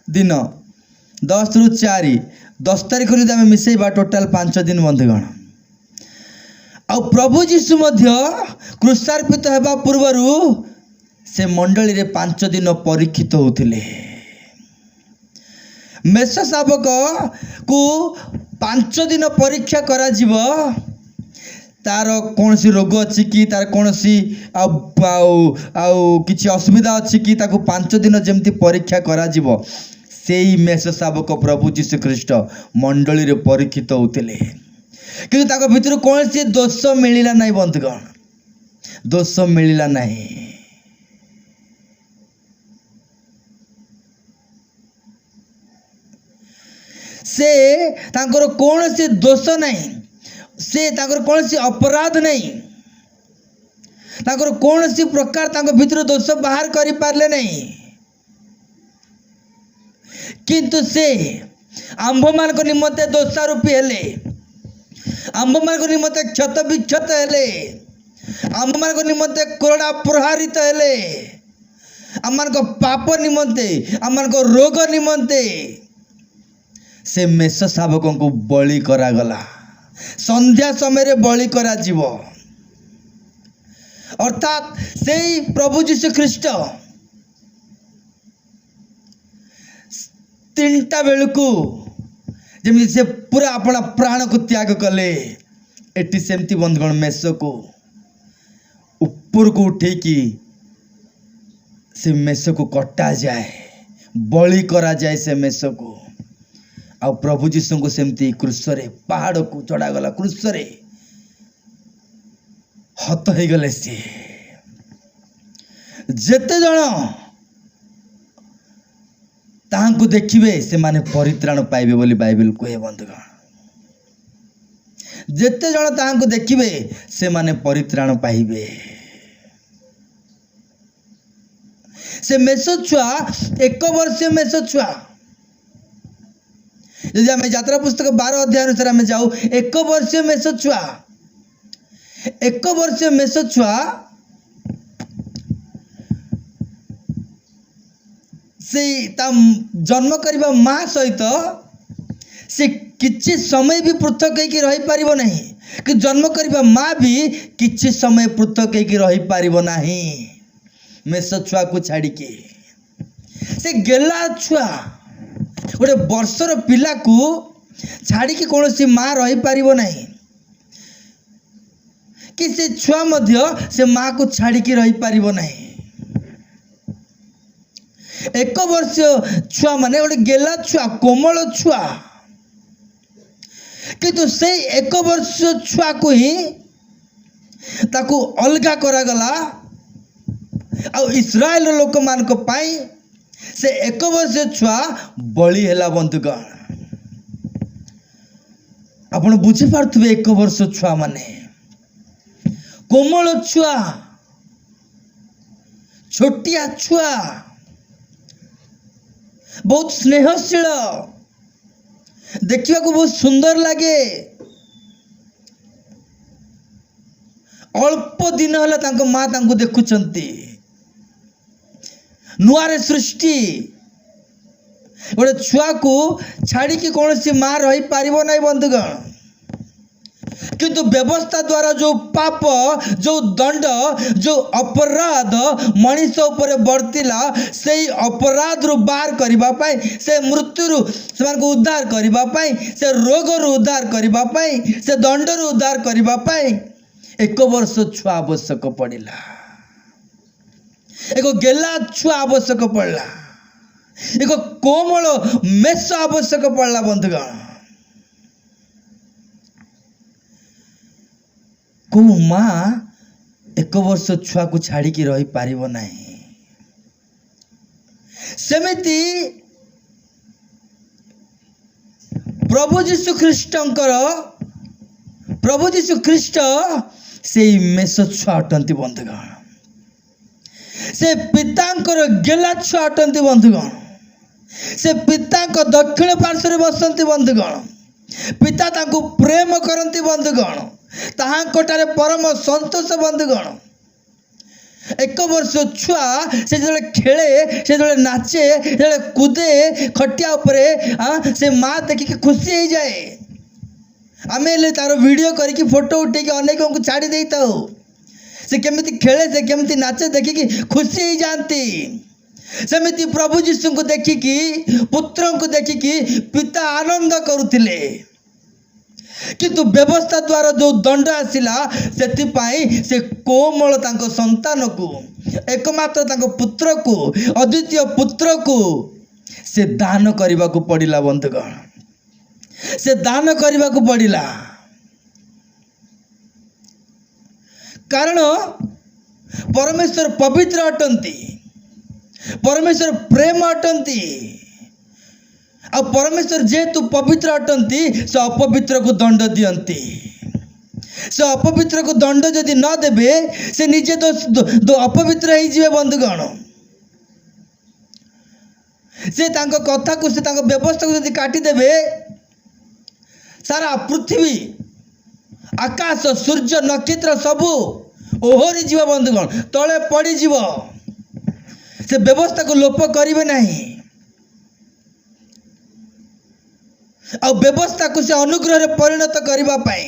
दिन 10 रु 4 10 तारीख रु आम मिसेबा टोटाल 5 दिन बंधुगण। आ प्रभु जीशु मध्य क्रूसार्पित होगा पूर्वर से मंडली रे 5 दिन परीक्षित होते। मेष शावक को 5 दिन परीक्षा करा जीव, तार कौन सी रोग अच्छी कि तार कौन सी किसी असुविधा अच्छी कि ताको 5 दिन जमती परीक्षा करा जीव, सेई मेष शावक प्रभु जीशु ख्रीस्ट मंडली रे परीक्षित होते। किंतु ताको भीतर कौन सी दोष मिलला नहीं बंधुगण, दोष मिलला नहीं। से तांकर कौन सी दोष नहीं, से तांकर कौन सी अपराध नहीं, तांकर कौन सी प्रकार तांको भीतर दोष बाहर करि पारले नहीं। किंतु से आंभ मान को निमंते दोषारोपी हेले, आंभ मान को निमंते क्षत विक्षत हेले, आंभ मान को निमंते कोरडा प्रहारित हेले, आम मान को पाप निमंते, आम मान को रोग निमंते से मेष शावक को बलि करा गला। संध्या समय बलि करा जीव, अर्थात से प्रभु जीशु ख्रीस्ट 3टा बेलू जमी से पूरा अपना प्राण को त्याग कले, एटी सेमती बंधुगण मेष को ऊपर को उठे कि से मेष को कटा जाए, बलि करा जाए से मेष को। आ प्रभु जीशु को सेमती क्रूसरे पहाड़ को चढ़ा गला, क्रूसरे हत हो गले। सी जेते जण ताहां देखिए से माने परित्राण पाइबे बोली बाइबल कहे बंधुगण। जेते जण ताहां देखिए से माने परित्राण पाइबे। से मेष छुआ 1 वर्ष मेष छुआ, यदि आम यात्रा पुस्तक 12 अध्याय अनुसार आम जाऊ 1 वर्ष मेष छुआ, 1 वर्ष मेष छुआ से जन्म करने माँ सहित से किछि समय भी पृथक होकर रही पारिबो नहीं, कि जन्म करने माँ भी किछि समय पृथक होकर रही पारिबो नहीं। मेष छुआ को छाड़ी के से गेला छुआ गोटे वर्षर पिला को छाड़ी की कौन सी माँ रही पारिबो नहीं, कि से छुआ मध्य से माँ को छाड़ी की रही पारिबो नहीं। 1 वर्ष छुआ माने गोटे गेला छुआ, कोमल छुआ, किंतु से 1 वर्ष छुआ को ही ताकू अलगा करागला। आ इस्राएल लोक मान को पाई से 1 वर्ष छुआ बलि हेला बंधुगण। आपण बुझी पार्थुबे 1 वर्ष छुआ माने कोमल छुआ, छोटिया छुआ, बहुत स्नेहशील, देखा को बहुत सुंदर लगे। अल्प दिन है तांको माँ तांको देखुचंती, नुआरे सृष्टि गोटे छुआ को छाड़ी की कौन सी माँ रही पारिबो नहीं बंधुगण। किंतु व्यवस्था द्वारा जो पाप, जो दंड, जो अपराध मनीष उपर बढ़तिला, से अपराध रु बाहर करबा पाई, से मृत्यु रु से उद्धार करबा पाई, से रोग रु उद्धार करबा पाई, से दंड रु उद्धार करबा पाई 1 वर्ष छुआ आवश्यक पड़िला। एक गेला छुआ आवश्यक पड़ला, एक कोमल मेष आवश्यक पड़ला बंधुगण। को माँ 1 वर्ष छुआ को छाड़ी की रही पारिबो नहीं। सेमिति प्रभु जीशु ख्रीष्ट से मेष छुआ अटंती बंधुगण से पितांकर गेला छुआ अटंती बंधुगण से पिता दक्षिण पार्श्व बसंती बंधुगण पिता तांको प्रेम करती बंधुगण ताहांकोटारे परम संतोष बंधुगण एक वर्ष छुआ से जो खेले से जो नाचे जो कूदे खटिया उपरे से माँ देखिक खुशी हो जाए आम तार वीडियो करके फोटो उठे अनेक को छाड़ी दे से केमिति खेले से केमिति नाचे देखिकी खुशी हो जाती सेमिति प्रभु जीशु को देखिकी पुत्र को देखिकी पिता आनंद करुले किंतु व्यवस्था द्वारा जो दंड आसिला से कोमल तांको संतान को एकमात्र तांको पुत्र को अद्वितीय पुत्र को से दान करने को पड़िला बंधुगण से दान करने को पड़िला कारण परमेश्वर पवित्र अटंती परमेश्वर प्रेम अटंती आ परमेश्वर जेहेतु पवित्र अटंती से अपवित्र को दंड दियंती से अपवित्र को दंड जदि न देबे से निजे दो अपवित्र ही जीवे बंधुगण से तांको कथा को से तांको व्यवस्था को जदि काटी देबे सारा पृथ्वी आकाश सूर्य नक्षत्र सबू ओहरी जीव बंधुगण तले पड़ी जीव से व्यवस्था को लोप करिवे नहीं आ व्यवस्था को से अनुग्रह रे परिणत करबा पाई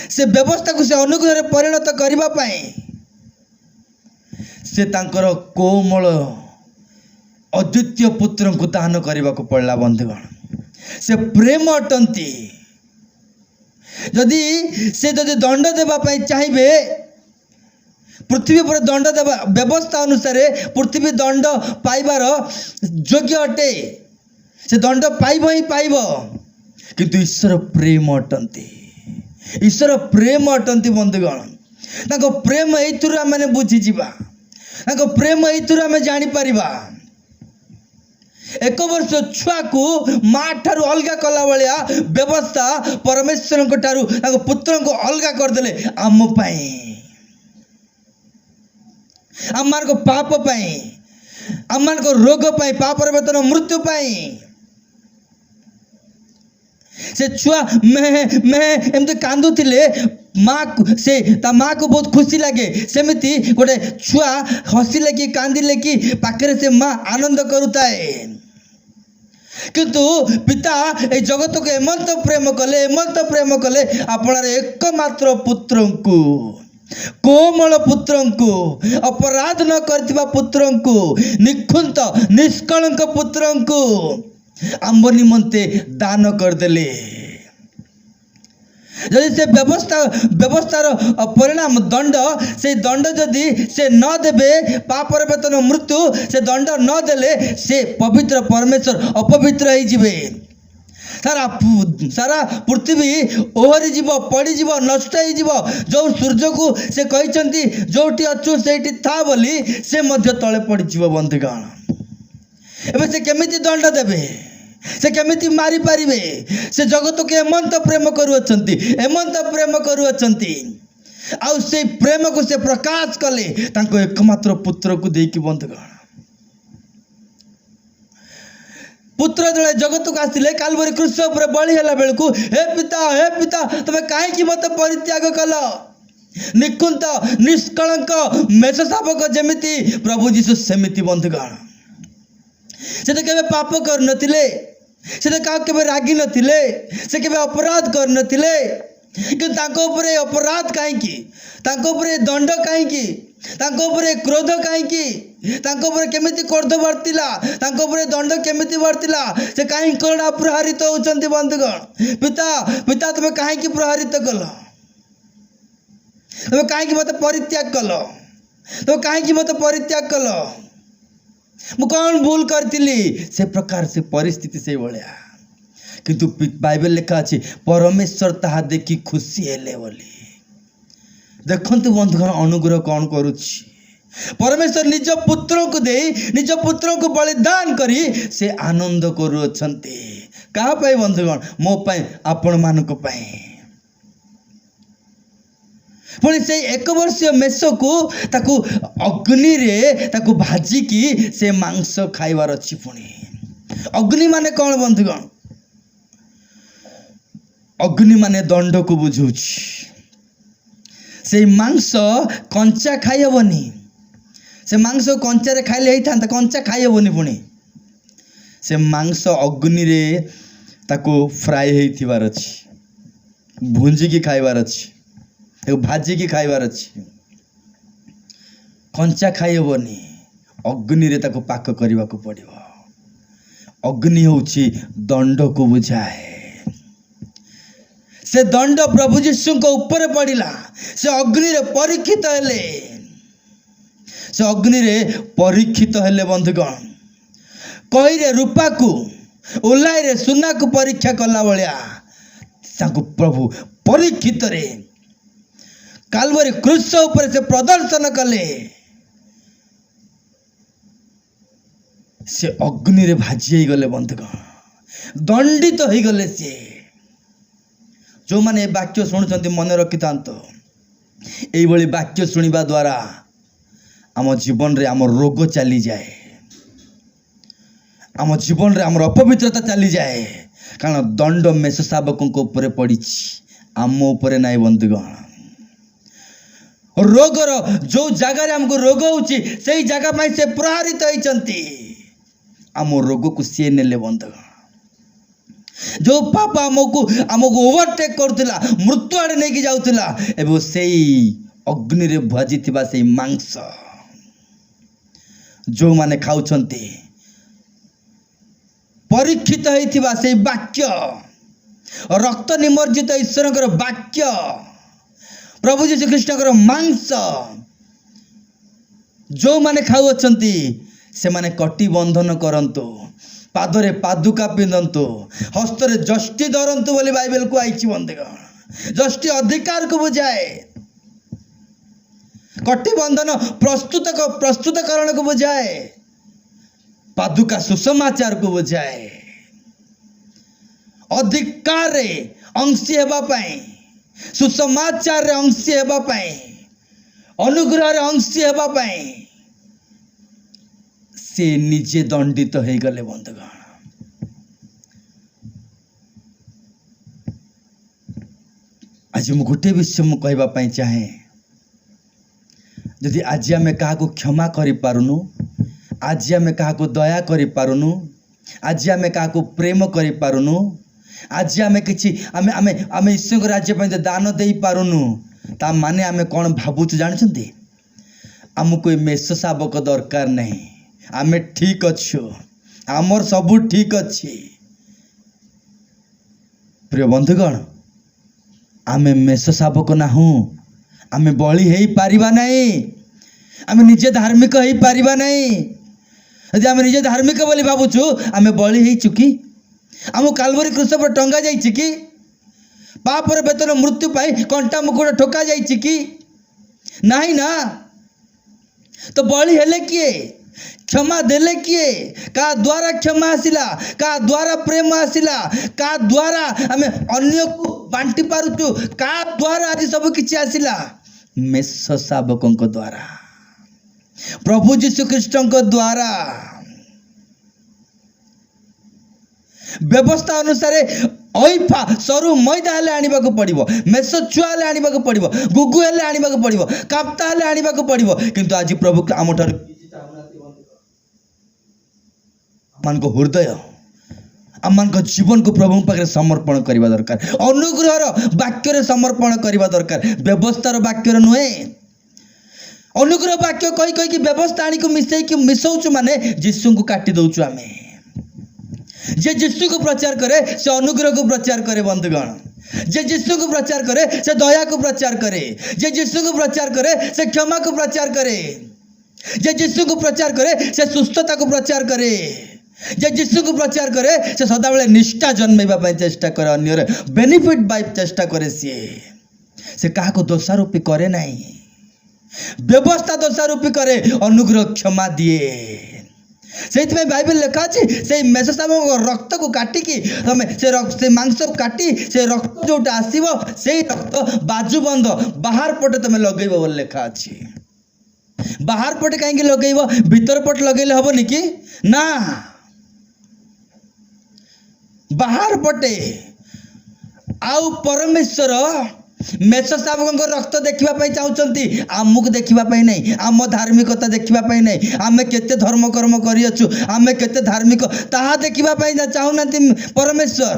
से व्यवस्था को से अनुग्रह रे परिणत करबा पाई से तांकर कोमल अद्वितीय पुत्र को दान करबा को पड़ला बंधुगण से प्रेम अटंती जदि से जदि दंड देबा पाई चाहिए पृथ्वी पर दंड देवा व्यवस्था अनुसार पृथ्वी दंड पाइबार योग्य अटे से दंड पाइब ही पाइब किंतु ईश्वर प्रेम अटंती ईश्वर प्रेम अटंती बंधुगण ताको प्रेम एथुरु आमे बुझी जिबा ताको प्रेम एथुरु आमे जानि परिबा एक वर्ष छुआ को माँ ठारू अलग कला भाया व्यवस्था परमेश्वर को ठारू ताको पुत्र को अलग करदेले आम पाई आम मान को पाप पाई आम मान को रोग पाई पापर वेतन मृत्यु पाई से छुआ मैं एमती कांदुले माँ से ता माँ को बहुत खुशी लगे सेमिति गोटे छुआ हसिले कि कांदिले कि पाखरे से माँ आनंद करुताए किंतु पिता ए जगत को एमंत प्रेम कले आपणार एकमात्र पुत्र को कोमल पुत्र को अपराध न करथिबा पुत्र को निखुंत निष्कलंक पुत्र को आंब निमंते दान करदेले जदि से व्यवस्थार परिणाम दंड से दंड जदि से न देबे पापर वेतन मृत्यु से दंड न देले से पवित्र परमेश्वर अपवित्र ही जीवे सारा पृथ्वी ओहरी जीव पड़ी जीव नष्ट हो जीव जो सूर्य को से कहते जोटी अच्छु से था बोली से मध्य तले पड़ जीव बंधुगण एवं से केमिति दंड देबे से केमिति मारी पारिबे से जगत के एमंत प्रेम करुअछंती आउ से प्रेम को से प्रकाश कले तांको एकमात्र पुत्र को देकी बंधुगण पुत्र जड़े जगत को आसिले कालवरी क्रूस उपर बलि होला बेलू हे पिता तमे काहे मत परित्याग कल निकुंत निष्कलंक मेष शावक जेमिति प्रभु जीशु सेमिति बंधुगण से तो केबे पाप कर नथिले से तो का केबे रागी नथिले से केबे अपराध कर नथिले कि तांको ऊपर अपराध काहेकि तांको ऊपर दंड काहेकि तांको ऊपर क्रोध काहेकि तांको ऊपर केमिति क्रोध वर्तिला तांको ऊपर दंड केमिति वर्तिला से काहे करुणा प्रहारित होचंती बंधुगण पिता तमे काहे प्रहारित कल तमे काहे मते परित्याग कल तमे काहे मते परित्याग कल मु कौन भूल करथिली से प्रकार से परिस्थिति से भलिया किंतु बाइबल लिखा अछि परमेश्वर ताहा देखि खुशी हेले बोली देखंतु बंधुगण अनुग्रह कौन करुछि परमेश्वर निज पुत्र को दे निज पुत्र को बलिदान करी से आनंद करुछंती कहा पाई बंधुगण मो पाई आपण मानक पाई पुणी से एक वर्षीय मेष को ताकू अग्नि रे ताकू भाजिकी से मांस खाइबार अच्छी पुणी अग्नि माने कौन बंधुगण अग्नि माने दंड को बुझाऊची से मांस कंचा खाई हेबनी से मांस कंचारे खाइले ही था कंचा खाई हेबनी पुणी से मांस अग्नि रे ताको फ्राई हेइथिबार अछि भुंजिकी खाइबार अछि भाजिकी खाइबार अछि कंचा खाई हेबनी अग्नि रे ताको पाक करबा को पड़िबो अग्नि होउची दंड को बुझाए से दंड प्रभु यीशु को ऊपर पड़िला से अग्नि रे परीक्षित हेले से अग्नि रे परीक्षित हेले बंधुगण कही रे रूपा को उलाई रे सुना को परीक्षा कला भलिया ताको प्रभु परीक्षित रे कालवरी क्रूस ऊपर से प्रदर्शन कले से अग्नि रे भाजी गले बंधुगण दंडित हो गले से जो माने वाक्य शुणुचंती मन रखि थांतो एई भली वाक्य शुणिबा द्वारा आम जीवन रे आम रोग चली जाए आम जीवन रे आम अपवित्रता चली जाए कारण दंड मेष शावकों को ऊपर पड़ी आम ऊपर नाई बंधुगण रोगर जो जगार हमको रोग होची से जगह पाई से प्रहारित होइचंती आम रोग को सी नेले बंधुगण जो पाप आमको ओवरटेक करुला मृत्यु आड़े नहीं जाऊला एवं से अग्नि रे भाजी थिबा से मांस जो माने खाउछंती परीक्षित होइथिबा से वाक्य रक्त निमर्जित ईश्वर वाक्य प्रभु यीशु कृष्ण मांस जो माने खाउछंती से माने कटी बंधन करंतु पादरे पादुका पिंधंतु हस्तरे जष्टि धरंतु बोली बाइबल को आइछि बंधुगण जष्टि अधिकार को बुझाए कटी बंधन प्रस्तुतकरण को बुझाए पादुका सुसमाचार को बुझाए अधिकार रे अंशी हेबा पई सुसमाचार रे अंशी हेबा पई अनुग्रह रे अंशी हेबा पई से निजे दंडित हो गले बंधुगण आज मु गोटे विषय मु कहवाई चाहे यदि आज आम क्या क्षमा करि पारुनु आज आम क्या दया करि पारुनु आज आम क्या प्रेम करि पारुनु आज आम कि आम ईश्वर राज्य पे दान दे पारुनु ता माने आम कौन भावुचु जानछंती आमको मेष शावक दरकार नहीं आमे ठीक अच्छु आमर सबू ठीक अच्छी प्रिय बंधुगण आमे मेष शावक नाहू आमे बली हो पारिबा नहीं आमे निजे धार्मिक हो पारिबा नहीं यदि आमे निजे धार्मिक बोली भावुचु आमे बली हो चुकी आम कालवरी क्रूस पर टंगा जाइछि कि पापर वेतन मृत्यु पाई कंटा मुकुट ठोका जाइछि कि नहीं ना तो बली हेले किए क्षमा देले किए का द्वारा क्षमा आसिला का द्वारा प्रेम आसिला का द्वारा आम अन्य को बांटी पारुचु का द्वारा आज सब किछि आसिला मेष शावकों द्वारा प्रभु यीशु कृष्ण द्वारा व्यवस्था अनुसार ऐफा सरु मैदा हेले आनिबा को पड़िबो मेष छुआ हेले आनिबा को पड़िबो गुगु हेले आनिबा को पड़िबो काप्ता हेले आनिबा को पड़िबो किंतु आज प्रभु आम ठार मान को हृदय आम मान को जीवन को प्रभु पाखे समर्पण करने दरकार अनुग्रह वाक्य समर्पण करने दरकार व्यवस्थार वाक्य नुहे अनुग्रह वाक्य कही कही कि व्यवस्था आनी को मिसौचु माने यीशु को काटी दौचु आम जे यीशु को प्रचार करे से अनुग्रह को प्रचार करे बंधुगण जे यीशु को प्रचार करे से दया को प्रचार करे जे यीशु को प्रचार करे से क्षमा को प्रचार करे जे यीशु को प्रचार करे से सुस्थता को प्रचार करे जे यीशु को प्रचार करे से सदाबले निष्ठा जन्मेबा चेष्टा करे अन्य बेनिफिट बाय चेष्टा करे सी से क्या दोषारोपी करे नहीं व्यवस्था दोषारोपी करे, अनुग्रह क्षमा दिए। से बाइबल लिखा अच्छी से मेष शावक रक्त को काटिकी तुम से मांस को काटी से रक्त जोटा आसो से रक्त बाजुबंद बाहर पटे तुम लगे बोली लिखा अच्छी। बाहर पटे कहीं लगेब, भीतर पटे लगेले हेनी कि ना, बाहर पटे। आउ परमेश्वर मेष शावक रक्त देखापी चाहते, आमको देखापी नहीं, आम धार्मिकता देखापी नहीं, आम केते धर्म कर्म करछु, आम केते धार्मिक ताहा देखापी चाहूना परमेश्वर।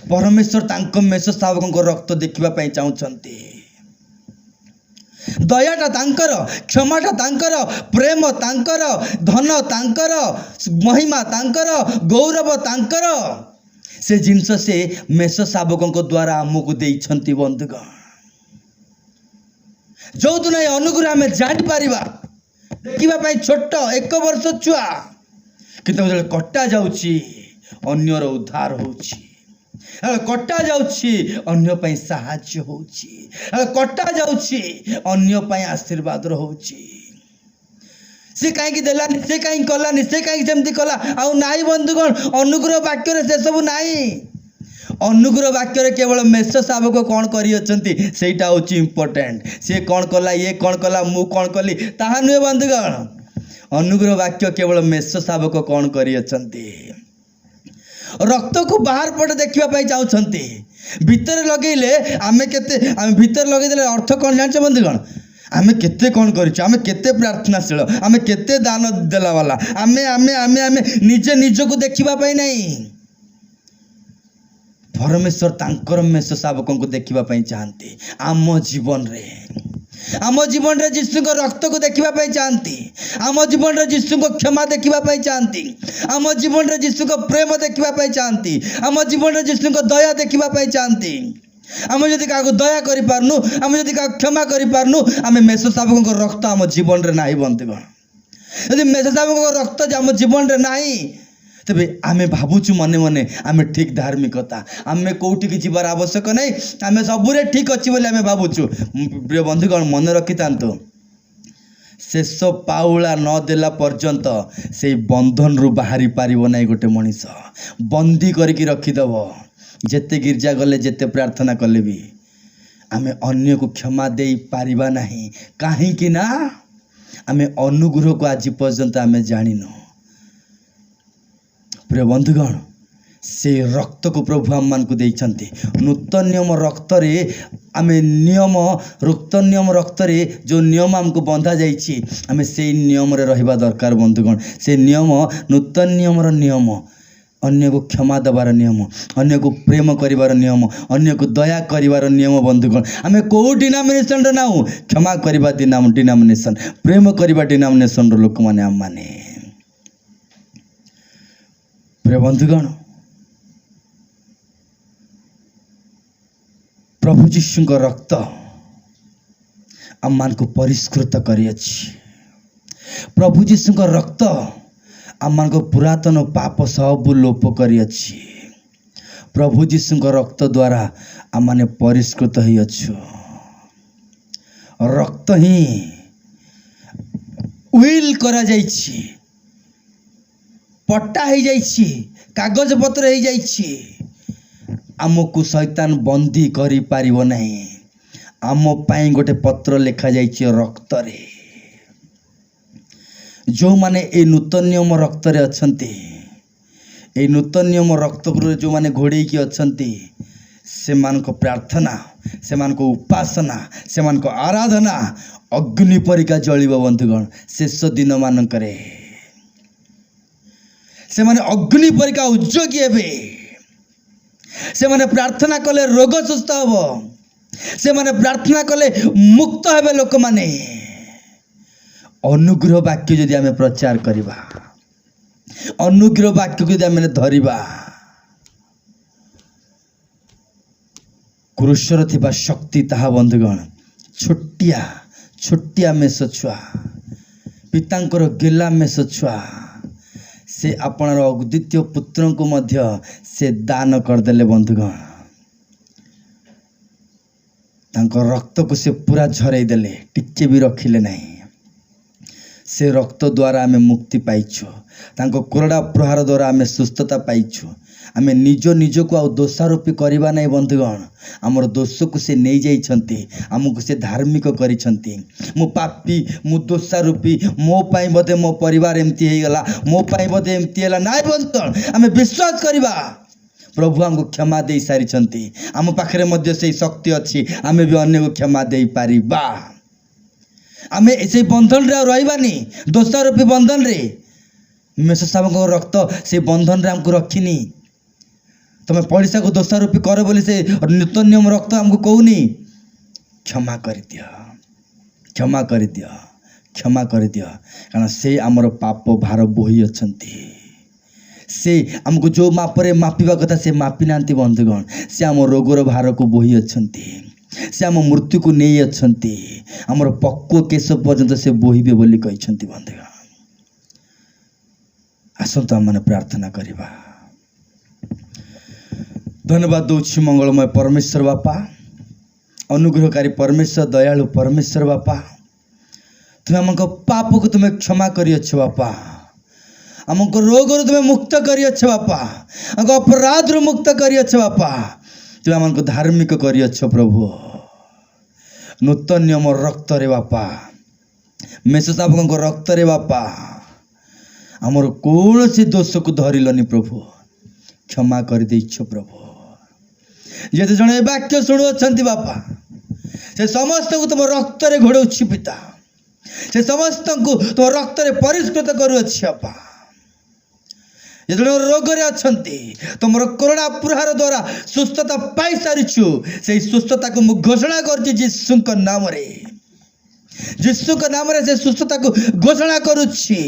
परमेश्वर तांको मेष शावक रक्त देखापी चाहते। दयाटा तांकर, क्षमाटा तांकर, प्रेम तांकर, धन तांकर, महिमा तांकर, गौरव तांकर, से जिनस से मेष शावकों द्वारा आमको देइछंती। बंधुगण जो दिन अनुग्रह आम जापर देखा छोट 1 वर्ष छुआ किंतु कटा जाउची अन्यर उद्धार होउची, कटा जाउची अन्य पई सहाय्य होउची, कटा जाउची अन्य पई आशीर्वाद होउची। से कहीं देलानी, से कहीं कलानी, से कहीं सेमती कला आउ नाई। बंधुगण अनुग्रह वाक्य से सब नाई। अनुग्रह वाक्य केवल मेष शावक कौन करी सेटा हूँ इम्पोर्टेंट। सी कौन कला, ये कौन कला, मु कौन कली ताहा नुहे। बंधुगण अनुग्रह वाक्य केवल मेष शावक कौन करी रक्त को बाहर पटे देखापी चाहते, भितर लगेले आम केते, आम भितर लगेदे अर्थ कौन जान। बंधुगण आमे केते कौन करिछु, आमे केते प्रार्थनाशील, आमे केते दान देला वाला, आमे आमे आमे आमे निजे निजको देखिबा पई नहीं। परमेश्वर तांकर मेष शावकों को देखिबा पई चाहते। आम जीवन रे, आम जीवन रे यीशु को रक्त को देखिबा पई चाहते, आम जीवन रे यीशु को क्षमा देखिबा पई चाहते, आम जीवन रे यीशु को प्रेम देखिबा पई चाहते, आम जीवन रे यीशु को दया देखिबा पई चाहते। आम जदि क्या दया कर पारनु, आम जदि क्या क्षमा कर पारनु, आम मेष शावकों रक्त आम जीवन रे नाही। बंधुगण यदि मेष शावकों रक्त आम जीवन रे नाही, तेबे आम भावुचु मने मने आम ठीक धार्मिकता, आम कौटी की जीवार आवश्यक नहीं, आम सबुरे ठीक अच्छी बोली आम भावुचु। प्रिय बंधुगण मन रखी था, शेष पाउला न देला पर्यंत से बंधन रु बाहरी पारिबो नहीं। गोटे मनीष बंदी करके रखीदेव, जेते गिरजा गले, जेते प्रार्थना कले भी आमे अन्य को क्षमा दे पारिबा नहीं। काहे कि ना आमे अनुग्रह को आज पर्यंत आमे जानिनो। प्रिय बंधुगण से रक्त को प्रभु आम मान को देइछंती। नूतन नियम रक्त रे आमे नियम, नूतन नियम रक्त रे जो नियम आमको बंधा जाइछि, आमे से नियम रे रहिबा दरकार। बंधुगण से नियम, नूतन नियम रो नियम, अन्य को क्षमा देवार नियम, अन्य को प्रेम करिवार नियम, अन्य को दया करिवार नियम। बंधुगण आमे को डिनोमिनेशन रे नाउ, क्षमा करिबा डिनोमिनेशन, प्रेम करिबा डिनोमिनेशन रो लोक माने आम माने। प्रिय बंधुगण प्रभु यीशु को रक्त आम मान को परिष्कृत करियछि। प्रभु यीशु को रक्त आम मान को पुरातन पाप सब लोप करियछि। प्रभु यीशु को रक्त द्वारा आम माने परिष्कृत ही अच्छु। रक्त ही विल करा जाइछि, पट्टा हो जाइछि, कागज पत्र हो जाइछि। आमको शैतान बंदी करि पारिबो नहीं। आम पाई गोटे पत्र लिखा जाइछि रक्त रे। जो माने ए नूतन नियम रक्त रे अछंती, ए नूतन नियम रक्त जो माने घोड़े की अछंती, से मान को प्रार्थना, से मान को उपासना, से मान को आराधना अग्नि परिका जलिबो। बंधुगण शेष दिन मानकरे से माने अग्नि परिका उद्योगी हेबे। से माने प्रार्थना कले रोग सुस्थ हबो, से माने प्रार्थना कले मुक्त हेबे लोक माने। अनुग्रह वाक्य जदि आमे प्रचार करिबा, अनुग्रह वाक्य को जदि आमे धरिबा, क्रूसर थिबा शक्ति ताहा बंधुगण छोटिया छोटिया मेष छुआ, पितांकर गेला मेष छुआ, से आपणार अद्वितीय पुत्र को मध्य से दान करदेले। बंधुगण रक्त को से पूरा झरई देले, टिके भी रखिले नहीं। से रक्त द्वारा आमे मुक्ति पाइछु, तांको कोरडा प्रहार द्वारा आमे सुस्थता पाइछु। आमे निज निज को आ दोषारोपी करवा नहीं बंधुगण, आमर दोष को से नहीं जाइछंती, आमको से धार्मिक करिछंती। मु पापी, मु दोषारोपी, मो पाई बदे मो परिवार एमती हे गला, मो पाई बदे एमती हैला नाइ बंधुगण। आमे विश्वास करिबा प्रभु हमको क्षमा दे सारी, आम पाखरे मध्य से शक्ति अच्छी, आमे भी अन्य को क्षमा दे पारिबा। आमे से बंधन रे रहिबानी, दोषारोपी बंधन रे। मेष साहब को रक्त से बंधन रे हमको रखिनी। तुम पड़िशा को दोषारोपी कर बोली से नूतन नियम रक्त हमको कहूनी। क्षमा कर दिया, क्षमा कर दिया, क्षमा कर दिया, कारण से आमर पाप भार बोही अछंती। से हमको जो मापरे मापिबा कथा से मापी नांती बंधुगण। से आम रोगर भार को बोही अछंती, से आम मृत्यु को नहीं अछंती, आमर पक्व केश पर्यंत से बोहिबे बोली कहिसंती बंधुगण। आसंतु आम माने प्रार्थना करिबा। धन्यवाद दौछि मंगलमय परमेश्वर बापा, अनुग्रहकारी परमेश्वर, दयालु परमेश्वर बापा, तुम्हें आम पाप को तुम्हें क्षमा करियछ बापा, आमको रोग तुम्हें मुक्त करियछ बापा, आमको अपराध मुक्त करियछ बापा, तुम्हें आमको धार्मिक करियछ प्रभु। नूतन नियम रक्त रे बापा, मेष साहब रक्त रे बापा, आमर कौन सी दोष को धरिलनी प्रभु, क्षमा कर देइछ प्रभु। जे जड़े वाक्य शुणुअछंती बापा, से समस्त को तुम रक्त रे घोड़ौछि पिता, से समस्त को तुम रक्त रे परिष्कृत करुअछि बापा। जे जड़े रोग रे अछंती, तुम कोरोना प्रहार द्वारा सुस्थता पाई सारिछु, से सुस्थता को मु घोषणा करछि यीशुक नाम रे, यीशुक नाम रे से सुस्थता को घोषणा करुछि।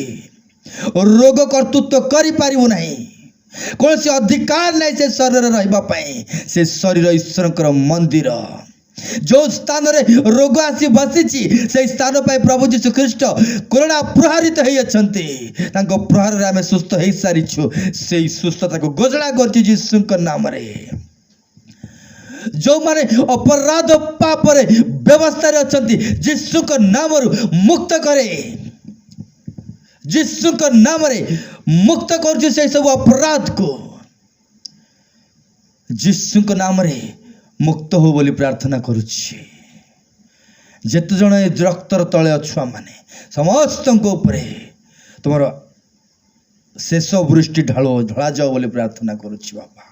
रोग कर्तृत्व करि पारिबो नहीं, कौन से अधिकार नहीं से शरीर रहिबा पई। से शरीर ईश्वर मंदिर, जो स्थान रे रोग आसी बसिछि से स्थान पर प्रभु यीशु ख्रीस्ट कोरोना प्रहारित होई अछंती, तांको प्रहार रे आमे सुस्थ होई सारिछु। से सुस्थता को घोषणा करछि यीशुक नाम रे। जो माने अपराध पाप रे व्यवस्था रे अछंती, यीशुक नाम रे मुक्त करे, यीशुक नाम रे मुक्त कर से सब अपराध को, यीशुक नाम रे मुक्त हो बोली प्रार्थना करुछि। जेते जण रक्तर तले अछुआ माने समस्त उपरे तुमर शेष वृष्टि ढला जाओ बोली प्रार्थना करुछि बापा।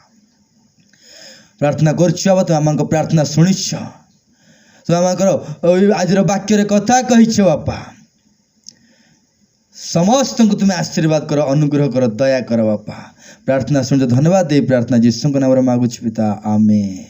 प्रार्थना करुछि बाबा, तुम आम प्रार्थना शुणिछ, तुम आम आज वाक्य कथा कहिछ बापा। समस्त को तुम्हें आशीर्वाद करो, अनुग्रह करो, दया करो बापा। प्रार्थना सुन धन्यवाद दे प्रार्थना यीशु नाम मांगुछि पिता, आमेन।